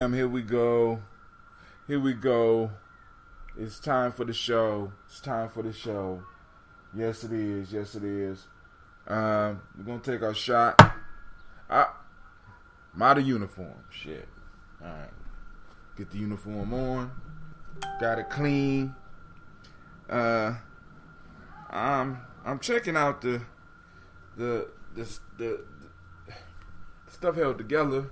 Here we go. Here we go. It's time for the show. It's time for the show. Yes, it is. Yes, it is. We're gonna take our shot. I'm out of uniform. Shit. All right. Get the uniform on. Got it clean. I'm checking out the stuff held together,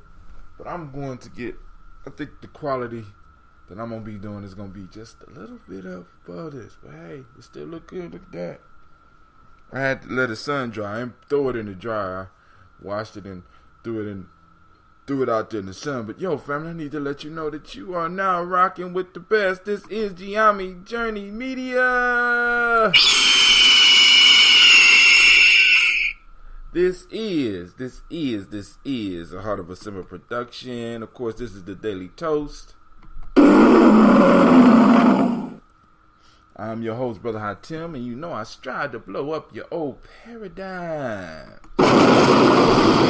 but I'm going to get. I think the quality that I'm gonna be doing is gonna be just a little bit above this, but hey, it still look good. Look at that. I had to let the sun dry and throw it in the dryer. Washed it and threw it out there in the sun. But yo, family, I need to let you know that you are now rocking with the best. This is Gye-Nyame Journey Media. This is a Heart of a Simmer production. Of course, this is the Daily Toast. I'm your host, Brother Hot Tim, and you know I strive to blow up your old paradigm. I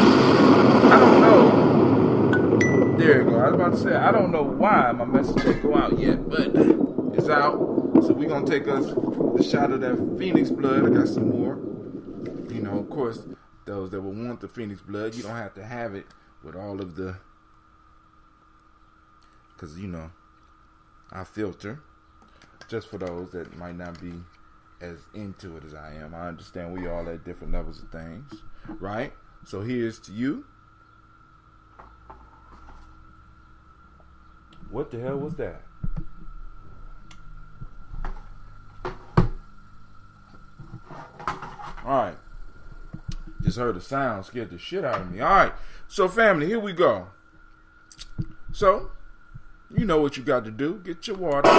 don't know. There you go. I was about to say, I don't know why my message didn't go out yet, but it's out. So we're going to take us the shot of that Phoenix blood. I got some more. You know, of course, those that will want the Phoenix blood, you don't have to have it with all of the, because, you know, I filter. Just for those that might not be as into it as I am. I understand we all at different levels of things, right? So here's to you. What the hell was that? All right. Just heard the sound, scared the shit out of me. All right. So, family, here we go. So, you know what you got to do. Get your water. Got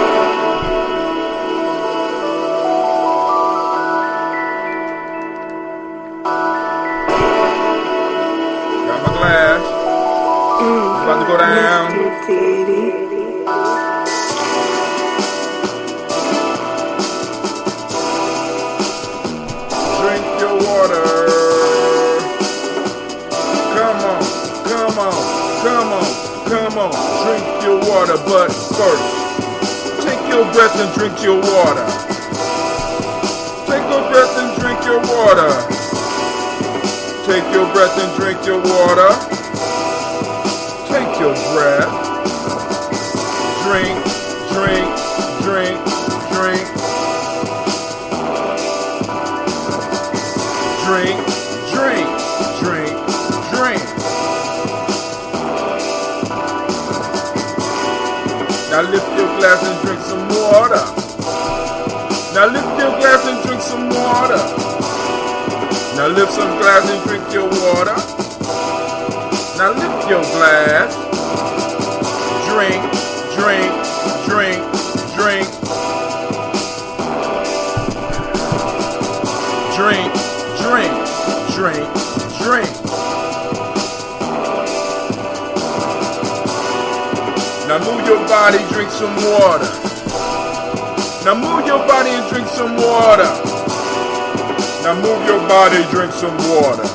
my glass. It's about to go down. Drink your water. Come on, drink your water, but first, take your breath and drink your water. Take your breath and drink your water. Take your breath and drink your water. Take your breath. Drink, drink, drink, drink. Drink, drink, drink, drink. Now lift your glass and drink some water. Now lift your glass and drink some water. Now lift some glass and drink your water. Now lift your glass. Drink, drink, drink, drink. Drink, drink, drink, drink. Now move your body, drink some water. Now move your body and drink some water. Now move your body, drink some water.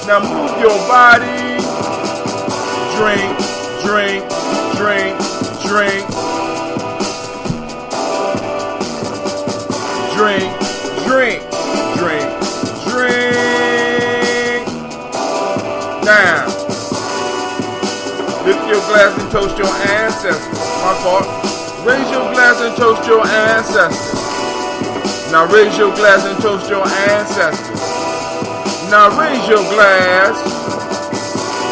Now move your body. Drink, drink, drink, drink. Drink, drink, drink, drink. Now. Lift your glass and toast your ancestors. My fault. Raise your glass and toast your ancestors. Now raise your glass and toast your ancestors. Now raise your glass.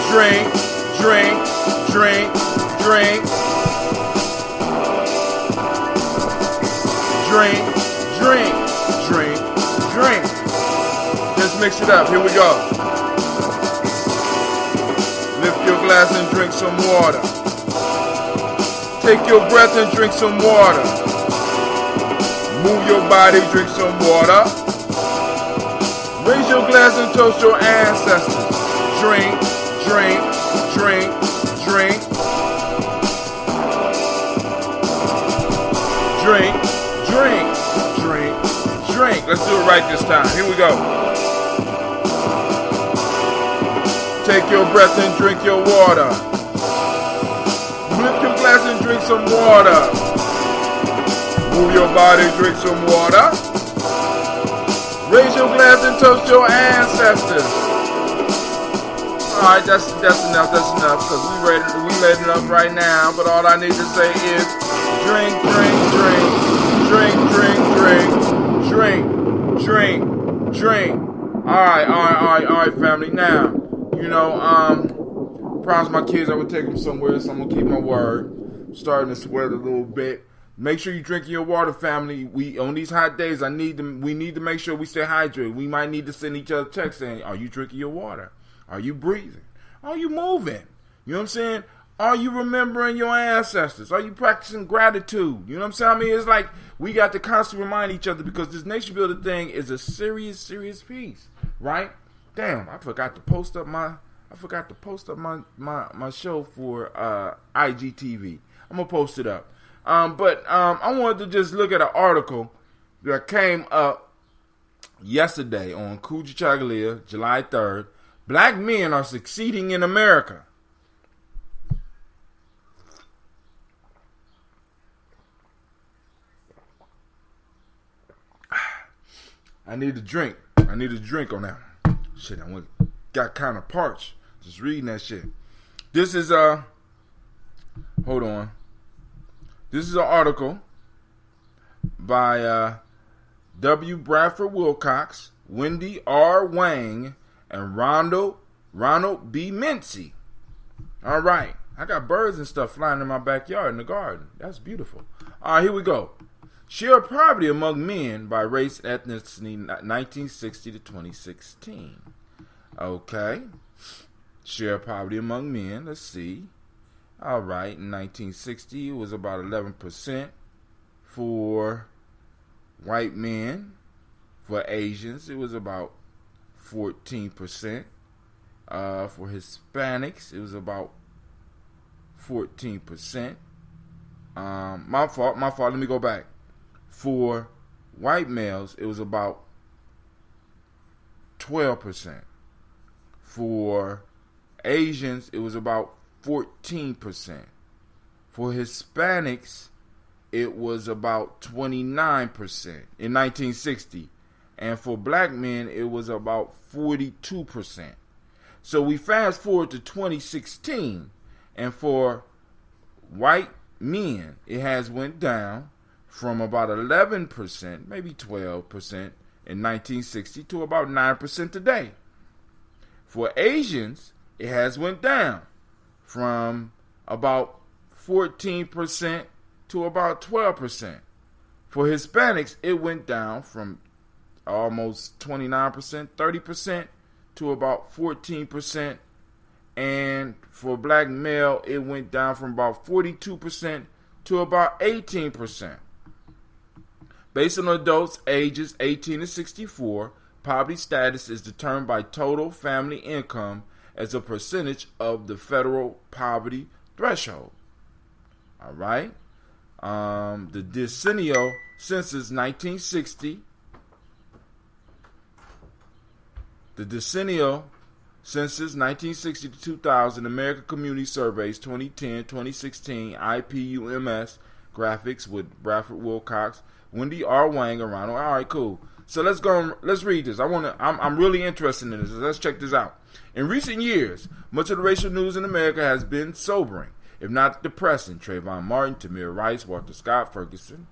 Drink, drink, drink, drink. Drink, drink, drink, drink. Let's mix it up. Here we go. Lift your glass and drink some water. Take your breath and drink some water. Move your body, drink some water. Raise your glass and toast your ancestors. Drink, drink, drink, drink. Drink, drink, drink, drink. Let's do it right this time. Here we go. Take your breath and drink your water. some water. Move your body, drink some water. Raise your glass and toast your ancestors. Alright, that's enough, because we letting up right now, but all I need to say is drink, drink. Alright, family. Now, promise my kids I would take them somewhere, so I'm gonna keep my word. I'm starting to sweat a little bit. Make sure you drink your water, family. We on these hot days, we need to make sure we stay hydrated. We might need to send each other texts saying, "Are you drinking your water? Are you breathing? Are you moving? You know what I'm saying? Are you remembering your ancestors? Are you practicing gratitude? You know what I'm saying? I mean, it's like we got to constantly remind each other, because this nation builder thing is a serious piece, right? Damn, I forgot to post up my show for IGTV. I'm gonna post it up. But I wanted to just look at an article that came up yesterday on Kujichagulia, July 3rd. Black men are succeeding in America. I need a drink on that. Shit, got kind of parched just reading that shit. This is hold on. This is an article by W. Bradford Wilcox, Wendy R. Wang, and Ronald B. Mincy. All right. I got birds and stuff flying in my backyard in the garden. That's beautiful. All right, here we go. Share poverty among men by race ethnicity 1960 to 2016. Okay. Share poverty among men. Let's see. All right. In 1960, it was about 11% for white men. For Asians, it was about 14%. For Hispanics, it was about 14%. My fault. Let me go back. For white males, it was about 12%. For Asians, it was about 14%. For Hispanics, it was about 29% in 1960. And for black men, it was about 42%. So we fast forward to 2016, and for white men, it has went down from about 11%, maybe 12% in 1960 to about 9% today. For Asians, it has went down from about 14% to about 12%. For Hispanics, it went down from almost 29%, 30% to about 14%. And for black male, it went down from about 42% to about 18%. Based on adults ages 18 to 64, poverty status is determined by total family income as a percentage of the federal poverty threshold. All right. The decennial census 1960. The decennial census 1960 to 2000, American Community Surveys 2010, 2016, IPUMS graphics with Bradford Wilcox, Wendy R. Wang, and Ronald. All right, cool. So let's go. Let's read this. I'm really interested in this. Let's check this out. In recent years, much of the racial news in America has been sobering, if not depressing. Trayvon Martin, Tamir Rice, Walter Scott, Ferguson,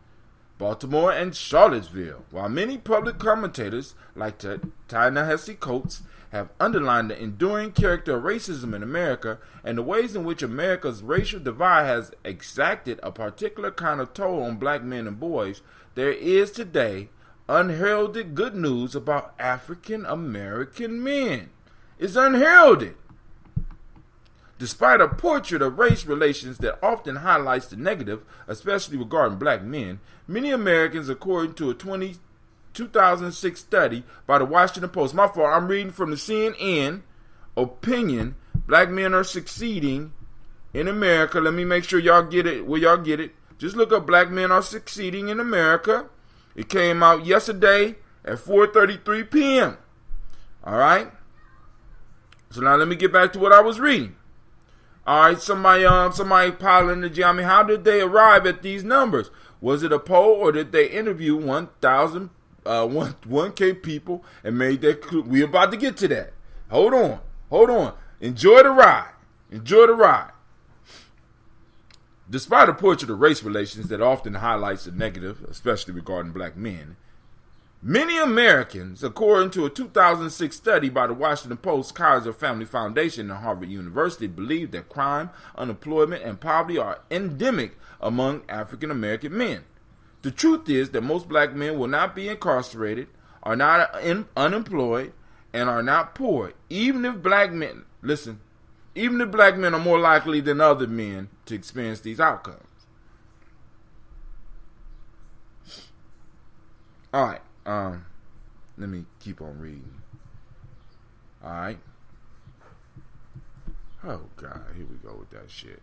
Baltimore, and Charlottesville. While many public commentators, like Ta-Nehisi Coates, have underlined the enduring character of racism in America and the ways in which America's racial divide has exacted a particular kind of toll on black men and boys, there is today unheralded good news about African American men. It's unheralded. Despite a portrait of race relations that often highlights the negative, especially regarding black men, many Americans, according to a 2006 study by the Washington Post. My fault, I'm reading from the CNN opinion. Black men are succeeding in America. Let me make sure y'all get it where y'all get it. Just look up black men are succeeding in America. It came out yesterday at 4:33 p.m. All right. So now let me get back to what I was reading. All right, somebody piling the Gye-Nyame. How did they arrive at these numbers? Was it a poll or did they interview 1K people and made that clue? We about to get to that. Hold on. Enjoy the ride. Despite a portrait of race relations that often highlights the negative, especially regarding black men, many Americans, according to a 2006 study by the Washington Post, Kaiser Family Foundation, and Harvard University, believe that crime, unemployment, and poverty are endemic among African American men. The truth is that most black men will not be incarcerated, are not unemployed, and are not poor, even if black men are more likely than other men to experience these outcomes. All right. Let me keep on reading. All right. Oh, God. Here we go with that shit.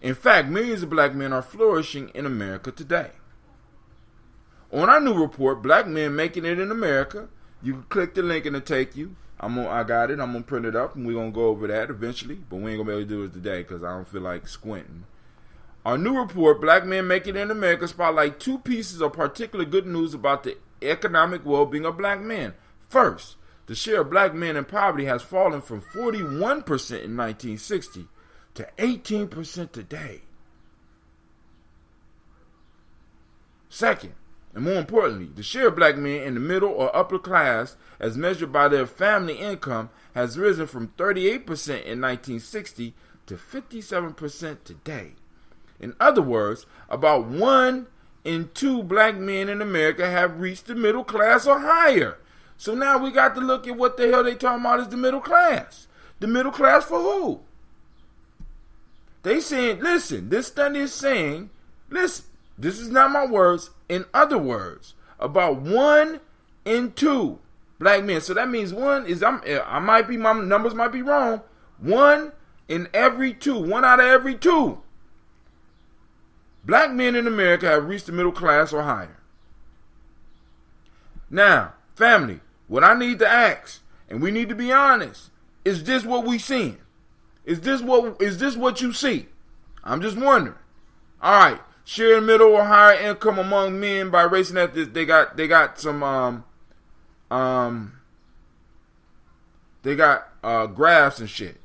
In fact, millions of black men are flourishing in America today. On our new report, Black Men Making It in America, you can click the link and it'll take you. I got it. I'm going to print it up and we're going to go over that eventually. But we ain't going to be able to do it today because I don't feel like squinting. Our new report, Black Men Making It in America, spotlight two pieces of particular good news about the economic well-being of black men. First, the share of black men in poverty has fallen from 41% in 1960 to 18% today. Second, and more importantly, the share of black men in the middle or upper class, as measured by their family income, has risen from 38% in 1960 to 57% today. In other words, about 1 in 2 black men in America have reached the middle class or higher. So now we got to look at what the hell they talking about as the middle class. The middle class for who? They saying, listen, this study is saying, listen, this is not my words. In other words, about 1 in 2 black men. So that means my numbers might be wrong. 1 out of every 2 black men in America have reached the middle class or higher. Now, family, what I need to ask, and we need to be honest, is this what we seeing? Is this what you see? I'm just wondering. All right, share middle or higher income among men by race and ethnicity. They got some graphs and shit.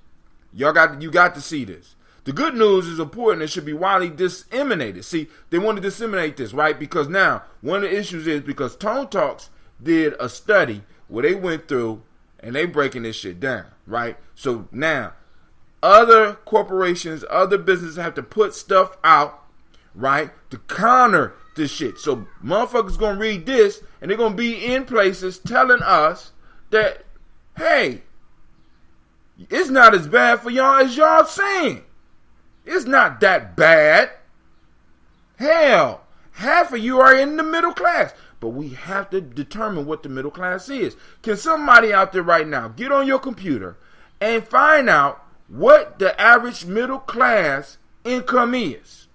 You got to see this. The good news is important and should be widely disseminated. See, they want to disseminate this, right? Because now, one of the issues is because Tone Talks did a study where they went through and they breaking this shit down, right? So now, other corporations, other businesses have to put stuff out, right, to counter this shit. So motherfuckers gonna read this and they're gonna be in places telling us that, hey, it's not as bad for y'all as y'all saying. It's not that bad. Hell, half of you are in the middle class. But we have to determine what the middle class is. Can somebody out there right now get on your computer and find out what the average middle class income is?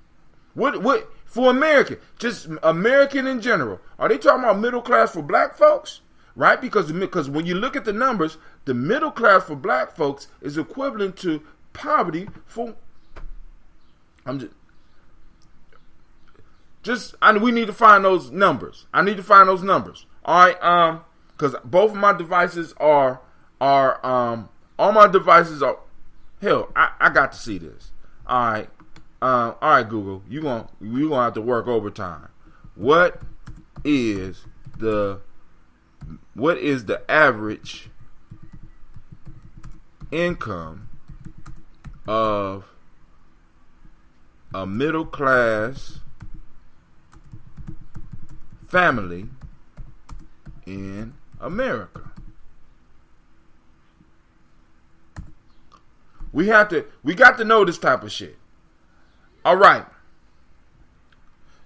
What for American, just American in general? Are they talking about middle class for black folks? Right? Because when you look at the numbers, the middle class for black folks is equivalent to poverty for. We need to find those numbers. I need to find those numbers. All right, because both of my devices are all my devices are. Hell, I got to see this. All right, Google, you gonna have to work overtime. What is the average income of a middle class family in America? We got to know this type of shit. All right.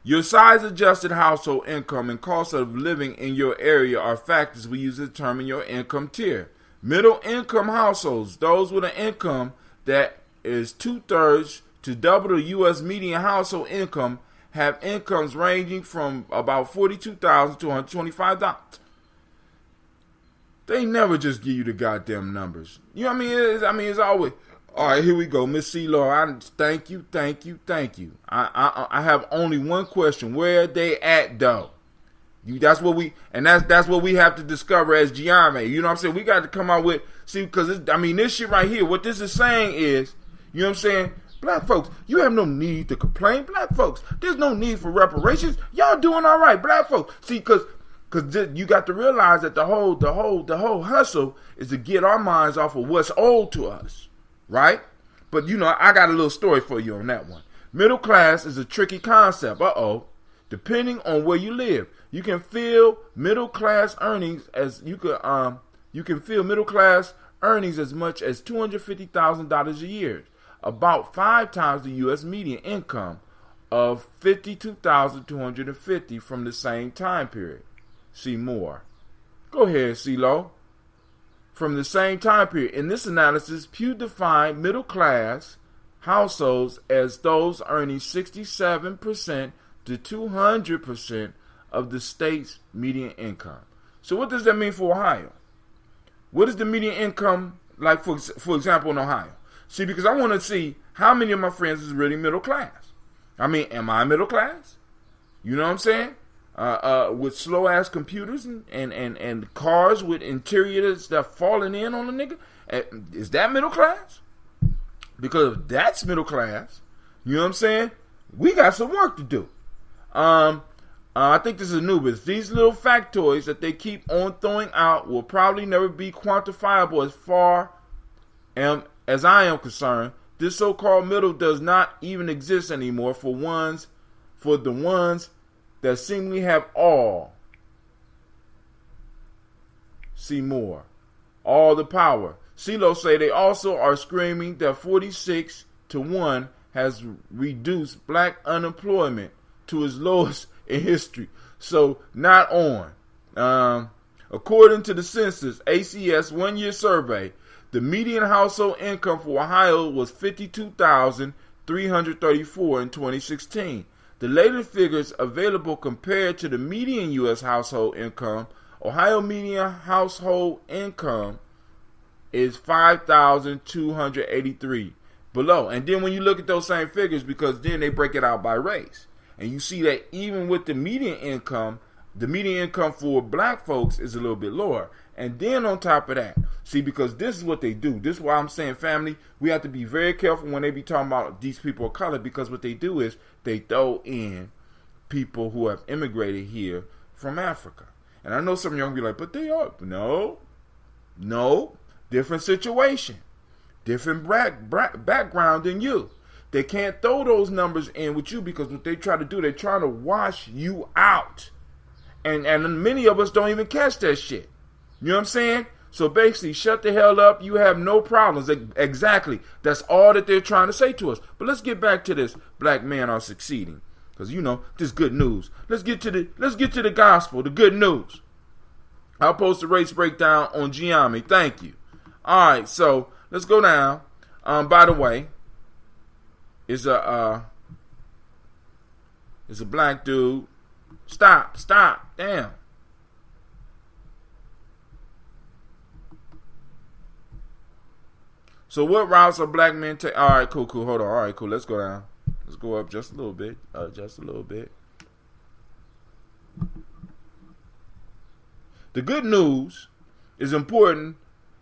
Your size adjusted household income and cost of living in your area are factors we use to determine your income tier. Middle income households, those with an income that is 2/3 to double the U.S. median household income, have incomes ranging from about $42,000 to $125,000. They never just give you the goddamn numbers. You know what I mean? It's always, All right, here we go, Miss CeeLo. Thank you. I have only one question: where are they at, though? That's what we have to discover as Gye-Nyame. You know what I'm saying? We got to come out with because this shit right here. What this is saying is, you know what I'm saying? Black folks, you have no need to complain. Black folks, there's no need for reparations. Y'all doing all right, black folks. See, because you got to realize that the whole hustle is to get our minds off of what's owed to us. Right? But, I got a little story for you on that one. Middle class is a tricky concept. Depending on where you live, you can feel middle class earnings as much as $250,000 a year, about 5 times the U.S. median income of $52,250 from the same time period. See more. Go ahead, CeeLo. From the same time period. In this analysis, Pew defined middle class households as those earning 67% to 200% of the state's median income. So what does that mean for Ohio? What is the median income like, for example, in Ohio? See, because I want to see how many of my friends is really middle class. Am I middle class? You know what I'm saying? With slow ass computers and cars with interiors that falling in on a nigga, is that middle class? Because if that's middle class, you know what I'm saying? We got some work to do. I think this is new, but these little factoids that they keep on throwing out will probably never be quantifiable as far as I am concerned. This so-called middle does not even exist anymore for the ones that seemingly have all. See more. All the power. CeeLo say they also are screaming that 46-1 has reduced black unemployment to its lowest in history. So not on. According to the census ACS 1-year survey, the median household income for Ohio was $52,334 in 2016. The latest figures available compared to the median U.S. household income. Ohio median household income is $5,283 below. And then when you look at those same figures, because then they break it out by race, and you see that even with the median income for black folks is a little bit lower. And then on top of that, see, because this is what they do. This is why I'm saying, family, we have to be very careful when they be talking about these people of color, because what they do is they throw in people who have immigrated here from Africa. And I know some of y'all be like, but they are. No. Different situation. Different background than you. They can't throw those numbers in with you, because what they try to do, they're trying to wash you out. And many of us don't even catch that shit. You know what I'm saying? So basically, shut the hell up. You have no problems. Exactly. That's all that they're trying to say to us. But let's get back to this. Black men are succeeding. Because, this is good news. Let's get to the gospel, the good news. I'll post the race breakdown on Gye-Nyame. Thank you. All right, so let's go down. By the way, it's a black dude. Stop. Damn. So what routes are black men take? All right, cool. Hold on. All right, cool. Let's go down. Let's go up just a little bit. The good news is important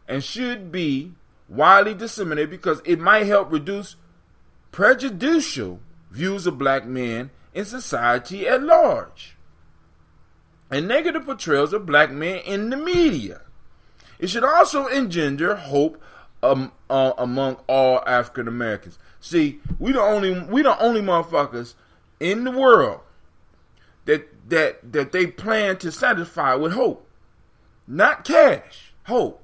and should be widely disseminated because it might help reduce prejudicial views of black men in society at large and negative portrayals of black men in the media. It should also engender hope among all African Americans. See, we the only motherfuckers in the world that they plan to satisfy with hope, not cash. Hope.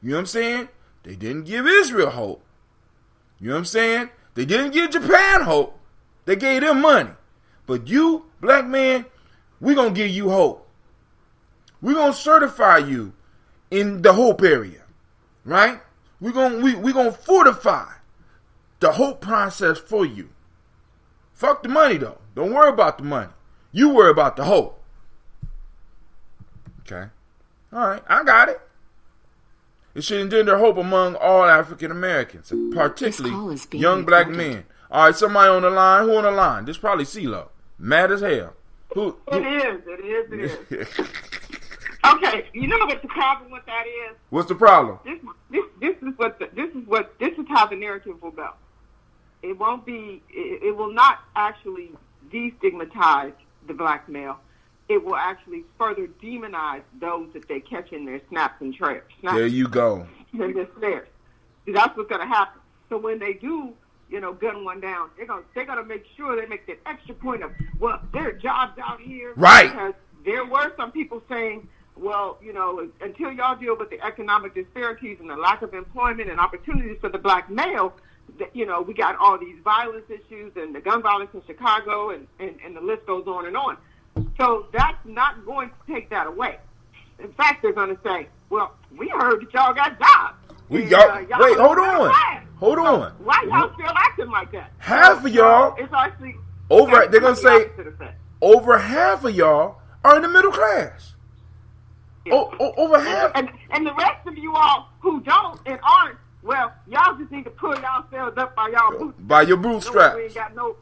You know what I'm saying? They didn't give Israel hope. You know what I'm saying? They didn't give Japan hope. They gave them money. But you, black man, we're gonna give you hope. We're gonna certify you in the hope area, right? We're gonna fortify the hope process for you. Fuck the money though. Don't worry about the money. You worry about the hope. Okay. All right, I got it. It should engender hope among all African Americans, particularly young black men. All right, somebody on the line. Who on the line? This probably CeeLo. Mad as hell. Who? It is. Okay, you know what the problem with that is? What's the problem? This is how the narrative will go. It won't be. It will not actually destigmatize the black male. It will actually further demonize those that they catch in their snaps and traps. There you go. And their snares. That's what's going to happen. So when they do, gun one down, they're gonna make sure they make that extra point of, well, there are jobs out here. Right. Because there were some people saying, well, until y'all deal with the economic disparities and the lack of employment and opportunities for the black male, we got all these violence issues and the gun violence in Chicago and the list goes on and on. So that's not going to take that away. In fact, they're going to say, well, we heard that y'all got jobs. Wait, hold on. Hold on. So why y'all still acting like that? Half of y'all, it's actually they're going to say, over half of y'all are in the middle class. Yeah. Over half. And the rest of you all who don't and aren't, well, y'all just need to pull yourselves up by y'all boots. By your bootstraps. We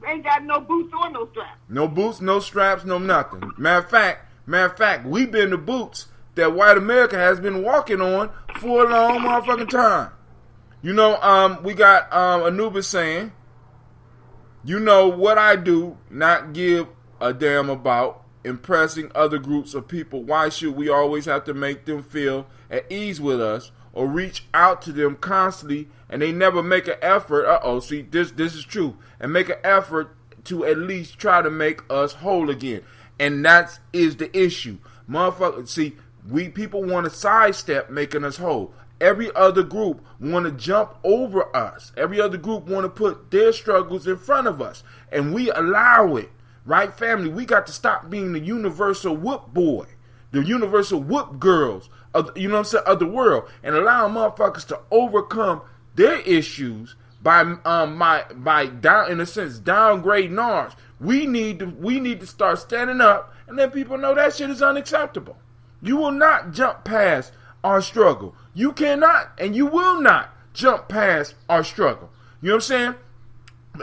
ain't got no boots or no straps. No boots, no straps, no nothing. Matter of fact, we've been the boots that white America has been walking on for a long motherfucking time. We got Anubis saying, what I do, not give a damn about impressing other groups of people. Why should we always have to make them feel at ease with us or reach out to them constantly, and they never make an effort? See, this is true. And make an effort to at least try to make us whole again. And that is the issue. Motherfucker, see, we people want to sidestep making us whole. Every other group want to jump over us. Every other group want to put their struggles in front of us. And we allow it. Right, family? We got to stop being the universal whoop boy, the universal whoop girls of the world, and allow motherfuckers to overcome their issues by downgrading ours. We need to start standing up and let people know that shit is unacceptable. You will not jump past our struggle. You cannot and you will not jump past our struggle. You know what I'm saying?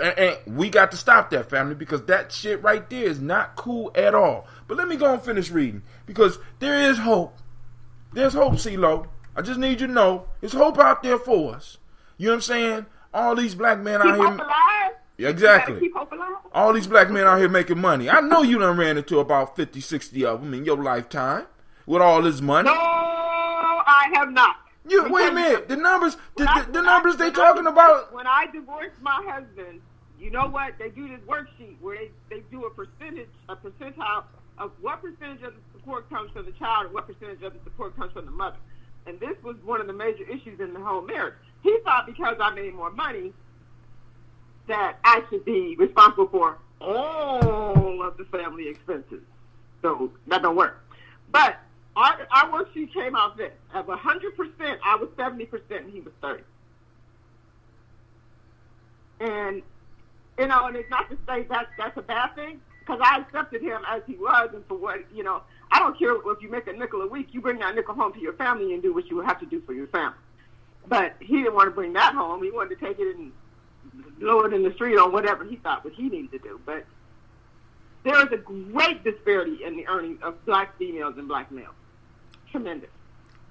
And we got to stop that, family, because that shit right there is not cool at all. But let me go and finish reading, because there is hope. There's hope, CeeLo. I just need you to know there's hope out there for us. You know what I'm saying? All these black men out here. Hope alive. Yeah, exactly. Keep hope alive. All these black men out here making money. I know you done ran into about 50, 60 of them in your lifetime with all this money. No, I have not. Wait a minute. The numbers they talking about. When I divorced my husband, you know what? They do this worksheet where they do a percentile of what percentage of the support comes from the child and what percentage of the support comes from the mother. And this was one of the major issues in the whole marriage. He thought because I made more money that I should be responsible for all of the family expenses. So that don't work. But our worksheet came out this. Of 100%, I was 70% and he was 30%. And, and it's not to say that's a bad thing, because I accepted him as he was, and for what, I don't care if you make a nickel a week, you bring that nickel home to your family and do what you have to do for your family. But he didn't want to bring that home. He wanted to take it and blow it in the street on whatever he thought what he needed to do. But there is a great disparity in the earnings of black females and black males. Tremendous.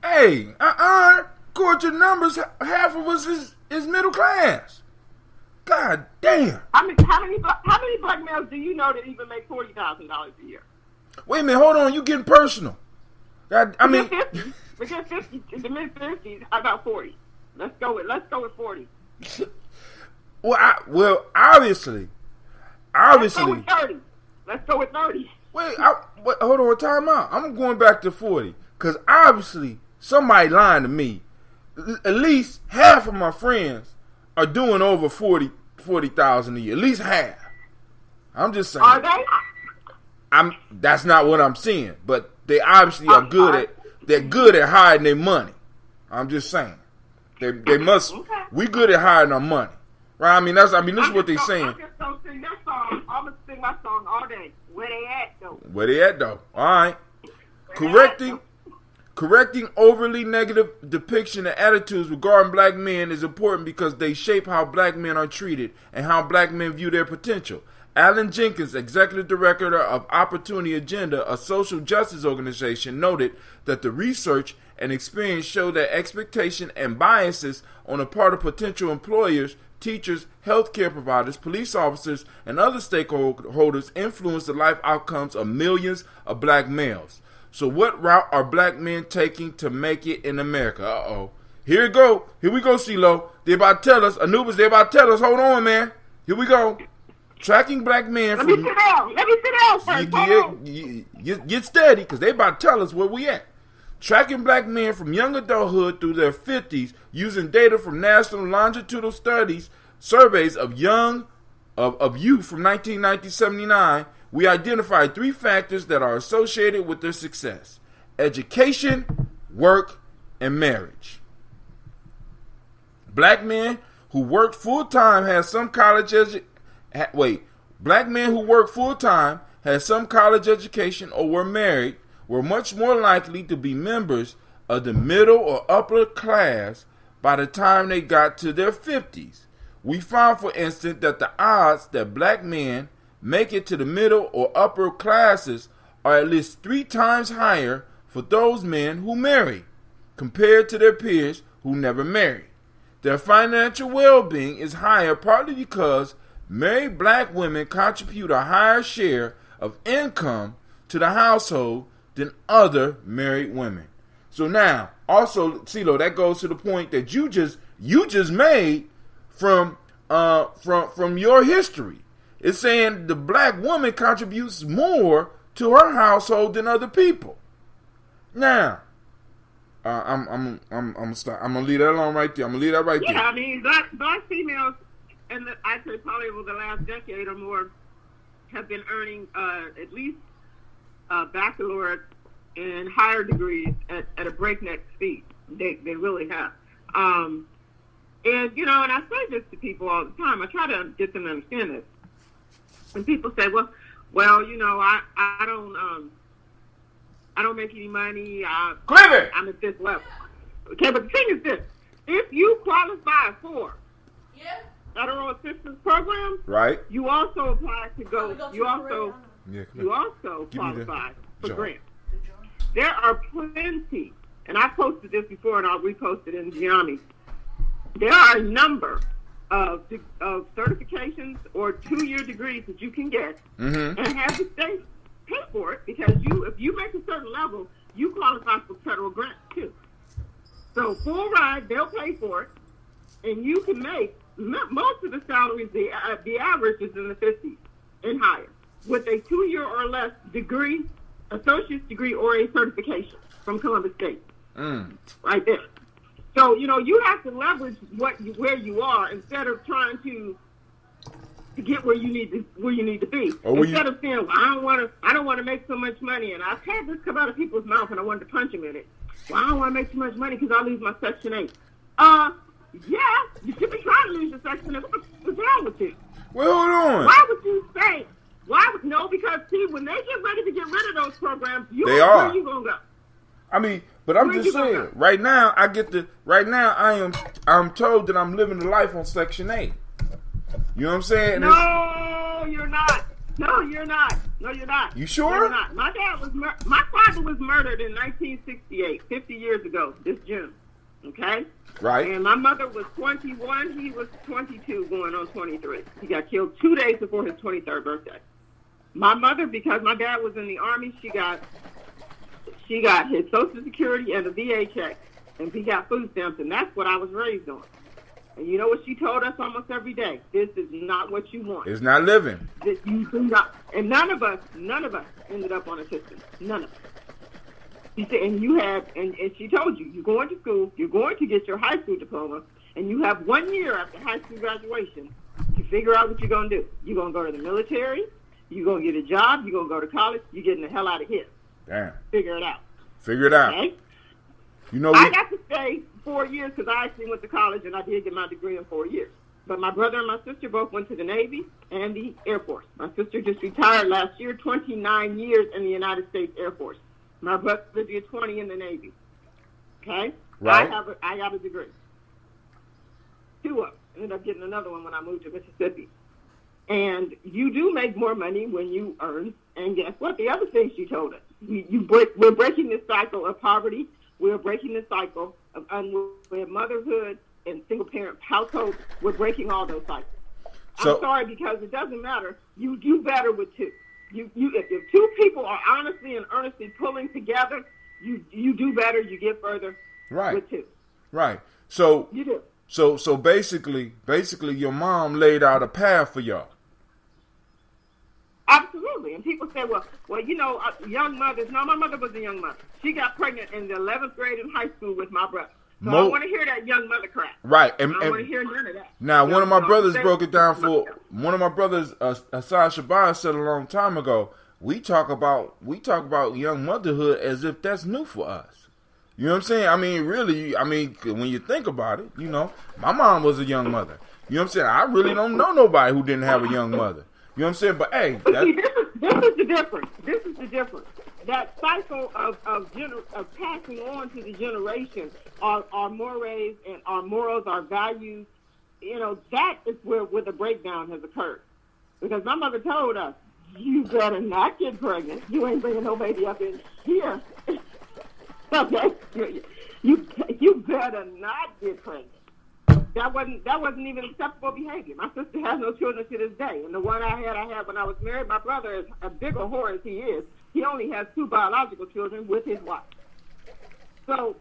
Hey, according to the numbers, half of us is middle class. God damn. How many black males do you know that even make $40,000 a year? Wait a minute, hold on, you getting personal. God, I mean, we get 50 in the mid 50s. How about 40? Let's go with 40. Well, obviously. Let's go with 30. Let's go with 30. Wait, hold on, time out. I'm going back to 40. Because obviously, somebody lying to me. At least half of my friends are doing over 40,000 a year. At least half. I'm just saying. Are they? That's not what I'm seeing. But they obviously are they're good at hiding their money. I'm just saying. They must. Okay. We good at hiding our money. Right? This is what they're saying. I'm just gonna sing that song. I'm gonna sing my song all day. Where they at though? Where they at though? All right. Correcting overly negative depiction and attitudes regarding black men is important because they shape how black men are treated and how black men view their potential. Alan Jenkins, executive director of Opportunity Agenda, a social justice organization, noted that the research and experience show that expectation and biases on the part of potential employers, teachers, healthcare providers, police officers, and other stakeholders influence the life outcomes of millions of black males. So what route are black men taking to make it in America? Uh-oh. Here we go, CeeLo. They about to tell us, Anubis, they about to tell us, hold on, man. Here we go. Tracking black men from... Let me sit down first. Get steady, because they about to tell us where we at. Tracking black men from young adulthood through their 50s using data from national longitudinal studies, surveys of youth from 1990 to 79, we identified 3 factors that are associated with their success: education, work, and marriage. Black men who worked full-time had some college education or were married were much more likely to be members of the middle or upper class by the time they got to their 50s. We found, for instance, that the odds that black men make it to the middle or upper classes are at least 3 times higher for those men who marry compared to their peers who never marry. Their financial well-being is higher partly because married black women contribute a higher share of income to the household than other married women. So now, also, CeeLo, that goes to the point that you just made from your history. It's saying the black woman contributes more to her household than other people. Now, I'm gonna leave that alone right there. I'm gonna leave that right there. Yeah, I mean, black females, and I'd say probably over the last decade or more, have been earning at least baccalaureate and higher degrees at a breakneck speed. They really have. And and I say this to people all the time. I try to get them to understand this. When people say, well, I don't make any money. I'm at this level. Okay, but the thing is this: if you qualify for federal assistance programs, right, you also apply to go. You also qualify for grants. There are plenty, and I posted this before, and I'll repost it in Gye-Nyame. There are a number of certifications or 2-year degrees that you can get and have the state pay for it, because if you make a certain level, you qualify for federal grants too. So full ride, they'll pay for it, and you can make most of the salaries. The average is in the 50s and higher with a 2-year or less degree, associate's degree, or a certification from Columbus State. Right there. So, you have to leverage where you are instead of trying to get where you need to be. Instead of saying, well, I don't want to make so much money, and I've had this come out of people's mouth, and I wanted to punch them in it. Well, I don't want to make too much money because I'll lose my Section 8. Yeah, you should be trying to lose your Section 8. What's wrong with you? Well, hold on. Why would you say? Because see, when they get ready to get rid of those programs, where are you gonna go? I mean, but I'm just saying. Right now, I'm told that I'm living the life on Section 8. You know what I'm saying? No, you're not. No, you're not. You sure? No, you're not. My father was murdered in 1968, 50 years ago, this June. Okay. Right. And my mother was 21. He was 22, going on 23. He got killed 2 days before his 23rd birthday. My mother, because my dad was in the Army, she got his Social Security and a VA check, and he got food stamps, and that's what I was raised on. And you know what she told us almost every day? This is not what you want. It's not living. This, you do not. And none of us ended up on assistance. None of us. She said, and she told you, you're going to school, you're going to get your high school diploma, and you have 1 year after high school graduation to figure out what you're going to do. You're going to go to the military, you're going to get a job, you're going to go to college, you're getting the hell out of here. Damn. Figure it out. Okay? I got to stay 4 years because I actually went to college and I did get my degree in 4 years. But my brother and my sister both went to the Navy and the Air Force. My sister just retired last year, 29 years in the United States Air Force. My brother did 20 in the Navy. Okay? Right. I got a degree. 2 of them. Ended up getting another one when I moved to Mississippi. And you do make more money when you earn. And guess what? The other things you told us. We're breaking this cycle of poverty. We're breaking this cycle of unwed motherhood and single-parent households. We're breaking all those cycles. So, I'm sorry, because it doesn't matter. You do better with 2. If 2 people are honestly and earnestly pulling together, you do better. You get further with 2. Right. So you do. So basically, your mom laid out a path for y'all. Absolutely. And people say, well, young mothers. No, my mother was a young mother. She got pregnant in the 11th grade in high school with my brother. So I don't want to hear that young mother crap. Right. And I don't want to hear none of that. Now, one of my brothers broke it down for one of my brothers, Asad Shabazz, said a long time ago. We talk about young motherhood as if that's new for us. You know what I'm saying? I mean, really, when you think about it, my mom was a young mother. You know what I'm saying? I really don't know nobody who didn't have a young mother. You know what I'm saying? But hey, this is the difference. This is the difference. That cycle of passing on to the generations our mores and our morals, our values, that is where the breakdown has occurred. Because my mother told us, you better not get pregnant. You ain't bringing no baby up in here. Okay? You better not get pregnant. That wasn't even acceptable behavior. My sister has no children to this day. And the one I had when I was married, my brother is a bigger whore as he is. He only has 2 biological children with his wife. So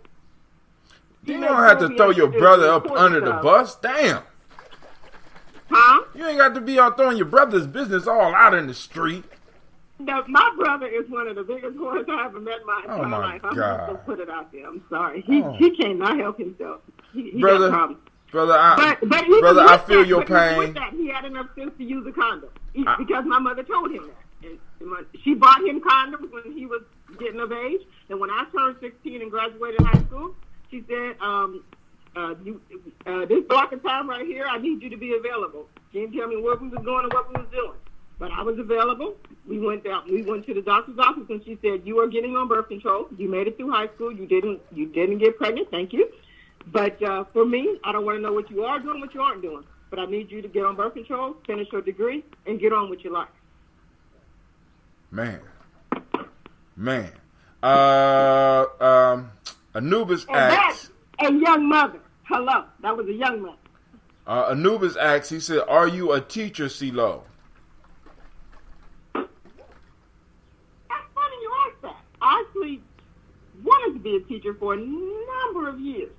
you don't have to throw your brother up under the bus. Damn. Huh? You ain't got to be out throwing your brother's business all out in the street. No, my brother is one of the biggest whores I ever met in my entire life. I'm God. just going to put it out there. I'm sorry. He cannot help himself. He brother, got problems. Brother, I feel your pain. With that, he had enough sense to use a condom because my mother told him that. And she bought him condoms when he was getting of age. And when I turned 16 and graduated high school, she said, this block of time right here, I need you to be available. She didn't tell me where we was going and what we was doing. But I was available. We went to the doctor's office, and she said, you are getting on birth control. You made it through high school. You didn't get pregnant. Thank you. But for me, I don't want to know what you are doing, what you aren't doing. But I need you to get on birth control, finish your degree, and get on with your life. Man. Anubis asks. A young mother. Hello. That was a young mother. Anubis asks, he said, are you a teacher, CeeLo? That's funny you asked that. I actually wanted to be a teacher for a number of years.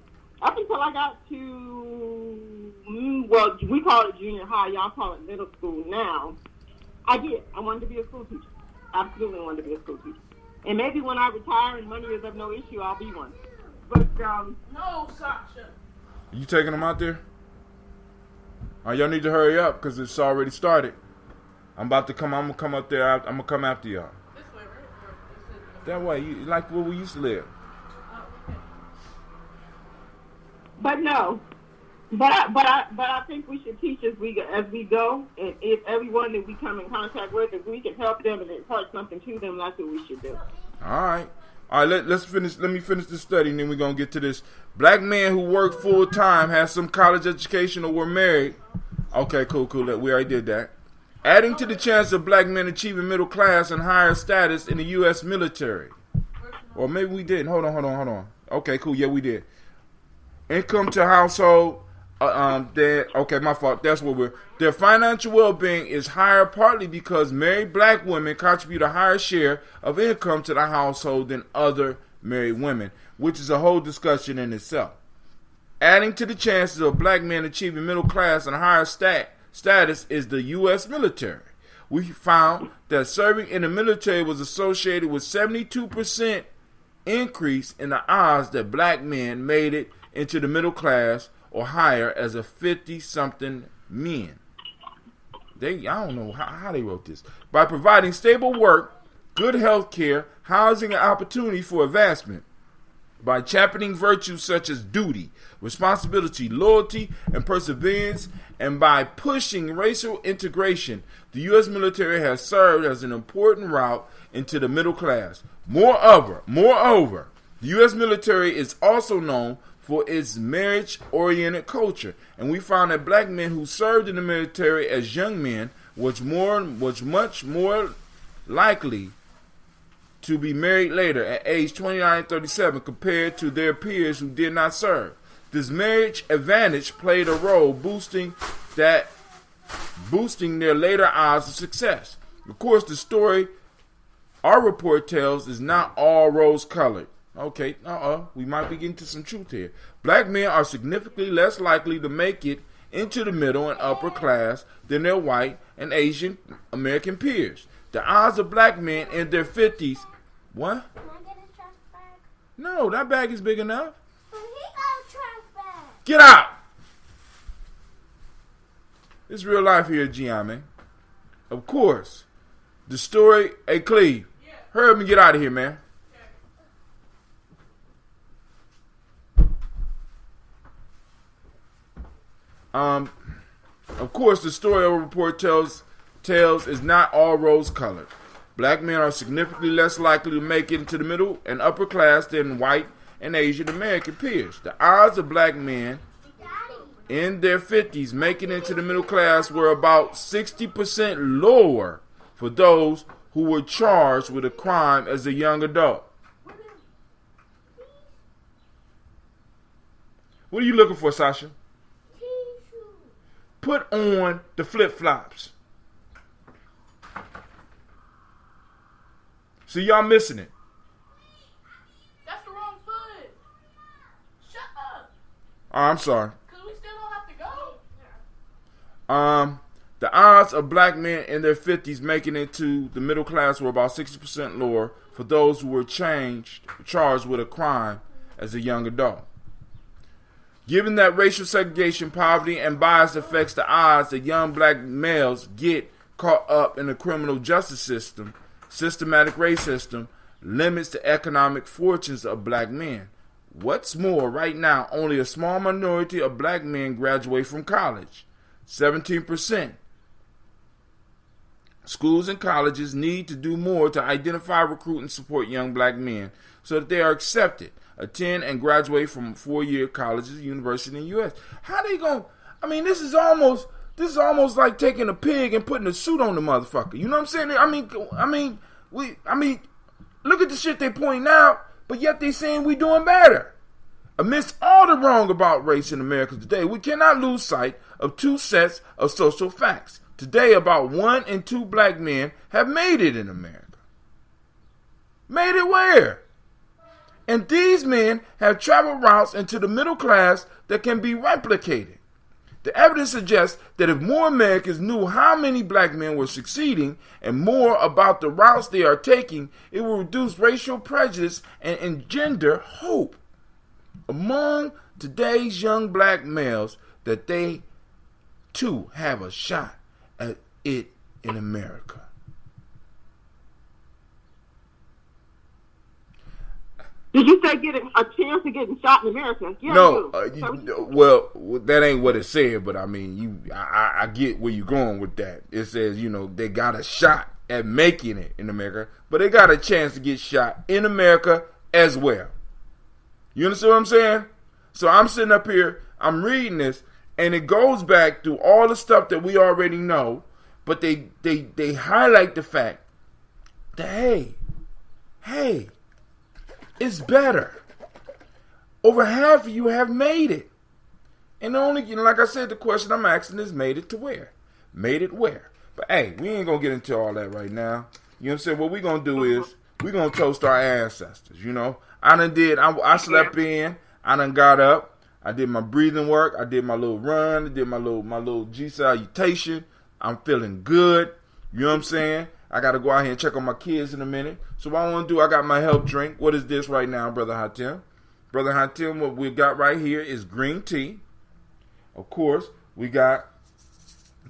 Up until I got to, we call it junior high. Y'all call it middle school now. I did. I wanted to be a school teacher. Absolutely wanted to be a school teacher. And maybe when I retire and money is of no issue, I'll be one. But, no, Sasha. You taking them out there? Y'all need to hurry up because it's already started. I'm going to come up there. I'm going to come after y'all. This way, right? That way, like where we used to live. But no, but I think we should teach as we go, and if everyone that we come in contact with, if we can help them and impart something to them, that's what we should do. All right. Let's finish. Let me finish the study, and then we're gonna get to this. Black men who work full time, have some college education, or were married. Okay, cool. We already did that. Adding to the chance of black men achieving middle class and higher status in the U.S. military. Or maybe we didn't. Hold on. Okay, cool. Yeah, we did. Income to household, okay, my fault. That's what their financial well-being is higher partly because married black women contribute a higher share of income to the household than other married women, which is a whole discussion in itself. Adding to the chances of black men achieving middle class and higher status is the U.S. military. We found that serving in the military was associated with 72% increase in the odds that black men made it into the middle class or higher as a 50-something men. I don't know how they wrote this. By providing stable work, good health care, housing, and opportunity for advancement. By championing virtues such as duty, responsibility, loyalty, and perseverance, and by pushing racial integration, the U.S. military has served as an important route into the middle class. Moreover, The U.S. military is also known for its marriage-oriented culture, and we found that black men who served in the military as young men was much more likely to be married later at age 29 and 37 compared to their peers who did not serve. This marriage advantage played a role boosting their later odds of success. Of course, the story our report tells is not all rose-colored. Okay, we might be getting to some truth here. Black men are significantly less likely to make it into the middle and upper class than their white and Asian American peers. The odds of black men in their 50s... What? Can I get a trash bag? No, that bag is big enough. But he got a trash bag. Get out! It's real life here at Gye-Nyame. Of course, the story... Hey, Cleve, hurry up and get out of here, man. Of course, the story our report tells is not all rose-colored. Black men are significantly less likely to make it into the middle and upper class than white and Asian American peers. The odds of black men in their 50s making it into the middle class were about 60% lower for those who were charged with a crime as a young adult. What are you looking for, Sasha? Put on the flip-flops. So y'all missing it. That's the wrong foot. Shut up. Oh, I'm sorry. Because we still don't have to go. The odds of black men in their 50s making it to the middle class were about 60% lower for those who were charged with a crime as a young adult. Given that racial segregation, poverty, and bias affects the odds that young black males get caught up in the criminal justice system, systematic racism limits the economic fortunes of black men. What's more, right now, only a small minority of black men graduate from college. 17%. Schools and colleges need to do more to identify, recruit, and support young black men so that they are accepted, attend, and graduate from 4-year colleges and universities in the U.S. How they going? I mean, this is almost like taking a pig and putting a suit on the motherfucker. You know what I'm saying? I mean, look at the shit they pointing out, but yet they saying we doing better. Amidst all the wrong about race in America today, we cannot lose sight of two sets of social facts. Today, about 1 in 2 black men have made it in America. Made it where? And these men have traveled routes into the middle class that can be replicated. The evidence suggests that if more Americans knew how many black men were succeeding and more about the routes they are taking, it will reduce racial prejudice and engender hope among today's young black males that they too have a shot at it in America. Did you say getting a chance of getting shot in America? Yeah, no, well, that ain't what it said, but I mean, I get where you're going with that. It says, they got a shot at making it in America, but they got a chance to get shot in America as well. You understand what I'm saying? So I'm sitting up here, I'm reading this, and it goes back to all the stuff that we already know, but they highlight the fact that, hey, it's better. Over half of you have made it. And only, like I said, the question I'm asking is made it to where? Made it where? But hey, we ain't going to get into all that right now. You know what I'm saying? What we going to do is, we going to toast our ancestors, I slept in, I done got up, I did my breathing work, I did my little run, I did my little G salutation. I'm feeling good. You know what I'm saying? I got to go out here and check on my kids in a minute. So what I want to do, I got my health drink. What is this right now, Brother Hatim? Brother Hatim, what we got right here is green tea. Of course, we got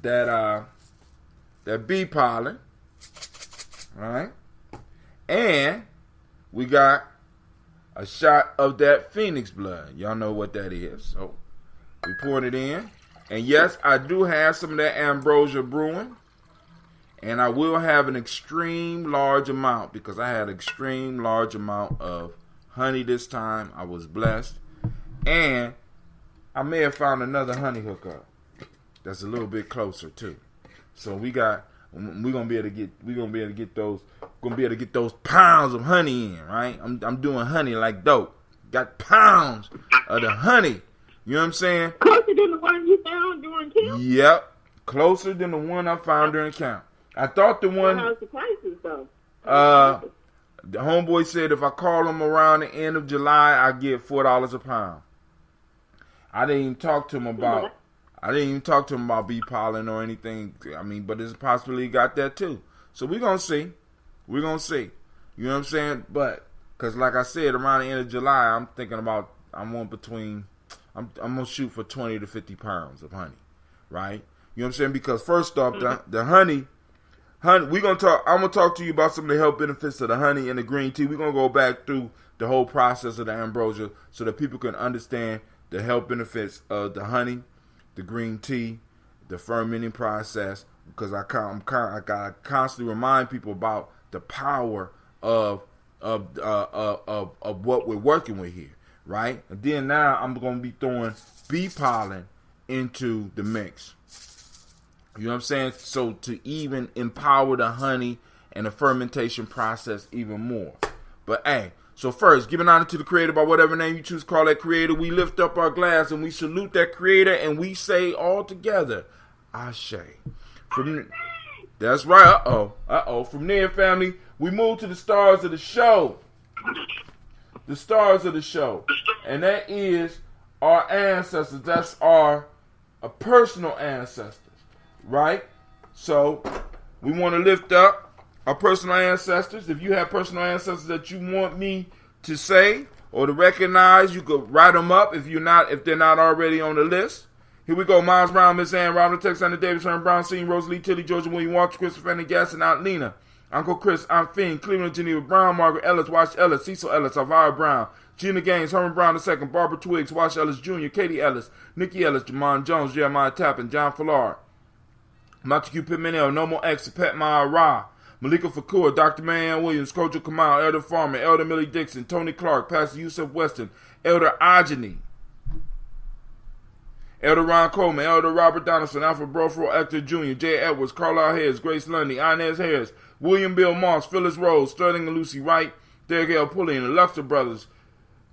that bee pollen. All right? And we got a shot of that phoenix blood. Y'all know what that is. So we poured it in. And yes, I do have some of that ambrosia brewing. And I will have an extreme large amount because I had an extreme large amount of honey this time. I was blessed. And I may have found another honey hookup that's a little bit closer too. So we're gonna be able to get those pounds of honey in, right? I'm doing honey like dope. Got pounds of the honey. You know what I'm saying? Closer than the one you found during camp? Yep. Closer than the one I found during camp. I thought the one How's the prices though? the homeboy said if I call him around the end of July, I get $4 a pound. I didn't even talk to him about bee pollen or anything. I mean, but there's a possibility he got that too. So we're gonna see. You know what I'm saying? But because like I said, around the end of July, I'm thinking about I'm gonna shoot for 20 to 50 pounds of honey, right? You know what I'm saying? Because first off, the honey, I'm gonna talk to you about some of the health benefits of the honey and the green tea. We're gonna go back through the whole process of the ambrosia so that people can understand the health benefits of the honey, the green tea, the fermenting process. Because I gotta constantly remind people about the power of what we're working with here, right? And then now I'm gonna be throwing bee pollen into the mix. You know what I'm saying? So to even empower the honey and the fermentation process even more. But hey, so first, giving honor to the creator by whatever name you choose to call that creator. We lift up our glass and we salute that creator and we say all together, Ashe. That's right. Uh-oh. From there, family, we move to the stars of the show. The stars of the show. And that is our ancestors. That's our personal ancestors. Right? So, we want to lift up our personal ancestors. If you have personal ancestors that you want me to say or to recognize, you could write them up if they're not already on the list. Here we go. Miles Brown, Miss Ann, Robert Alexander Davis, Herman Brown, Senior, Rosalie Tilly, Georgia William Walker, Christopher Fanny Gasson, Aunt Lena, Uncle Chris, Aunt Finn, Cleveland Geneva Brown, Margaret Ellis, Wash Ellis, Cecil Ellis, Elvira Brown, Gina Gaines, Herman Brown II, Barbara Twiggs, Wash Ellis Jr., Katie Ellis, Nikki Ellis, Jamon Jones, Jeremiah Tappan, John Fallard, Montague Pimentel, Nomo X, Pat Maya Ra, Malika Fakur, Dr. Marianne Williams, Kojo Kamal, Elder Farmer, Elder Millie Dixon, Tony Clark, Pastor Yusuf Weston, Elder Ajani, Elder Ron Coleman, Elder Robert Donaldson, Alfred Brofro, Actor Jr., Jay Edwards, Carlisle Hayes, Grace Lundy, Inez Harris, William Bill Moss, Phyllis Rose, Sterling and Lucy Wright, Derek L. Pulley, and the Luxor Brothers,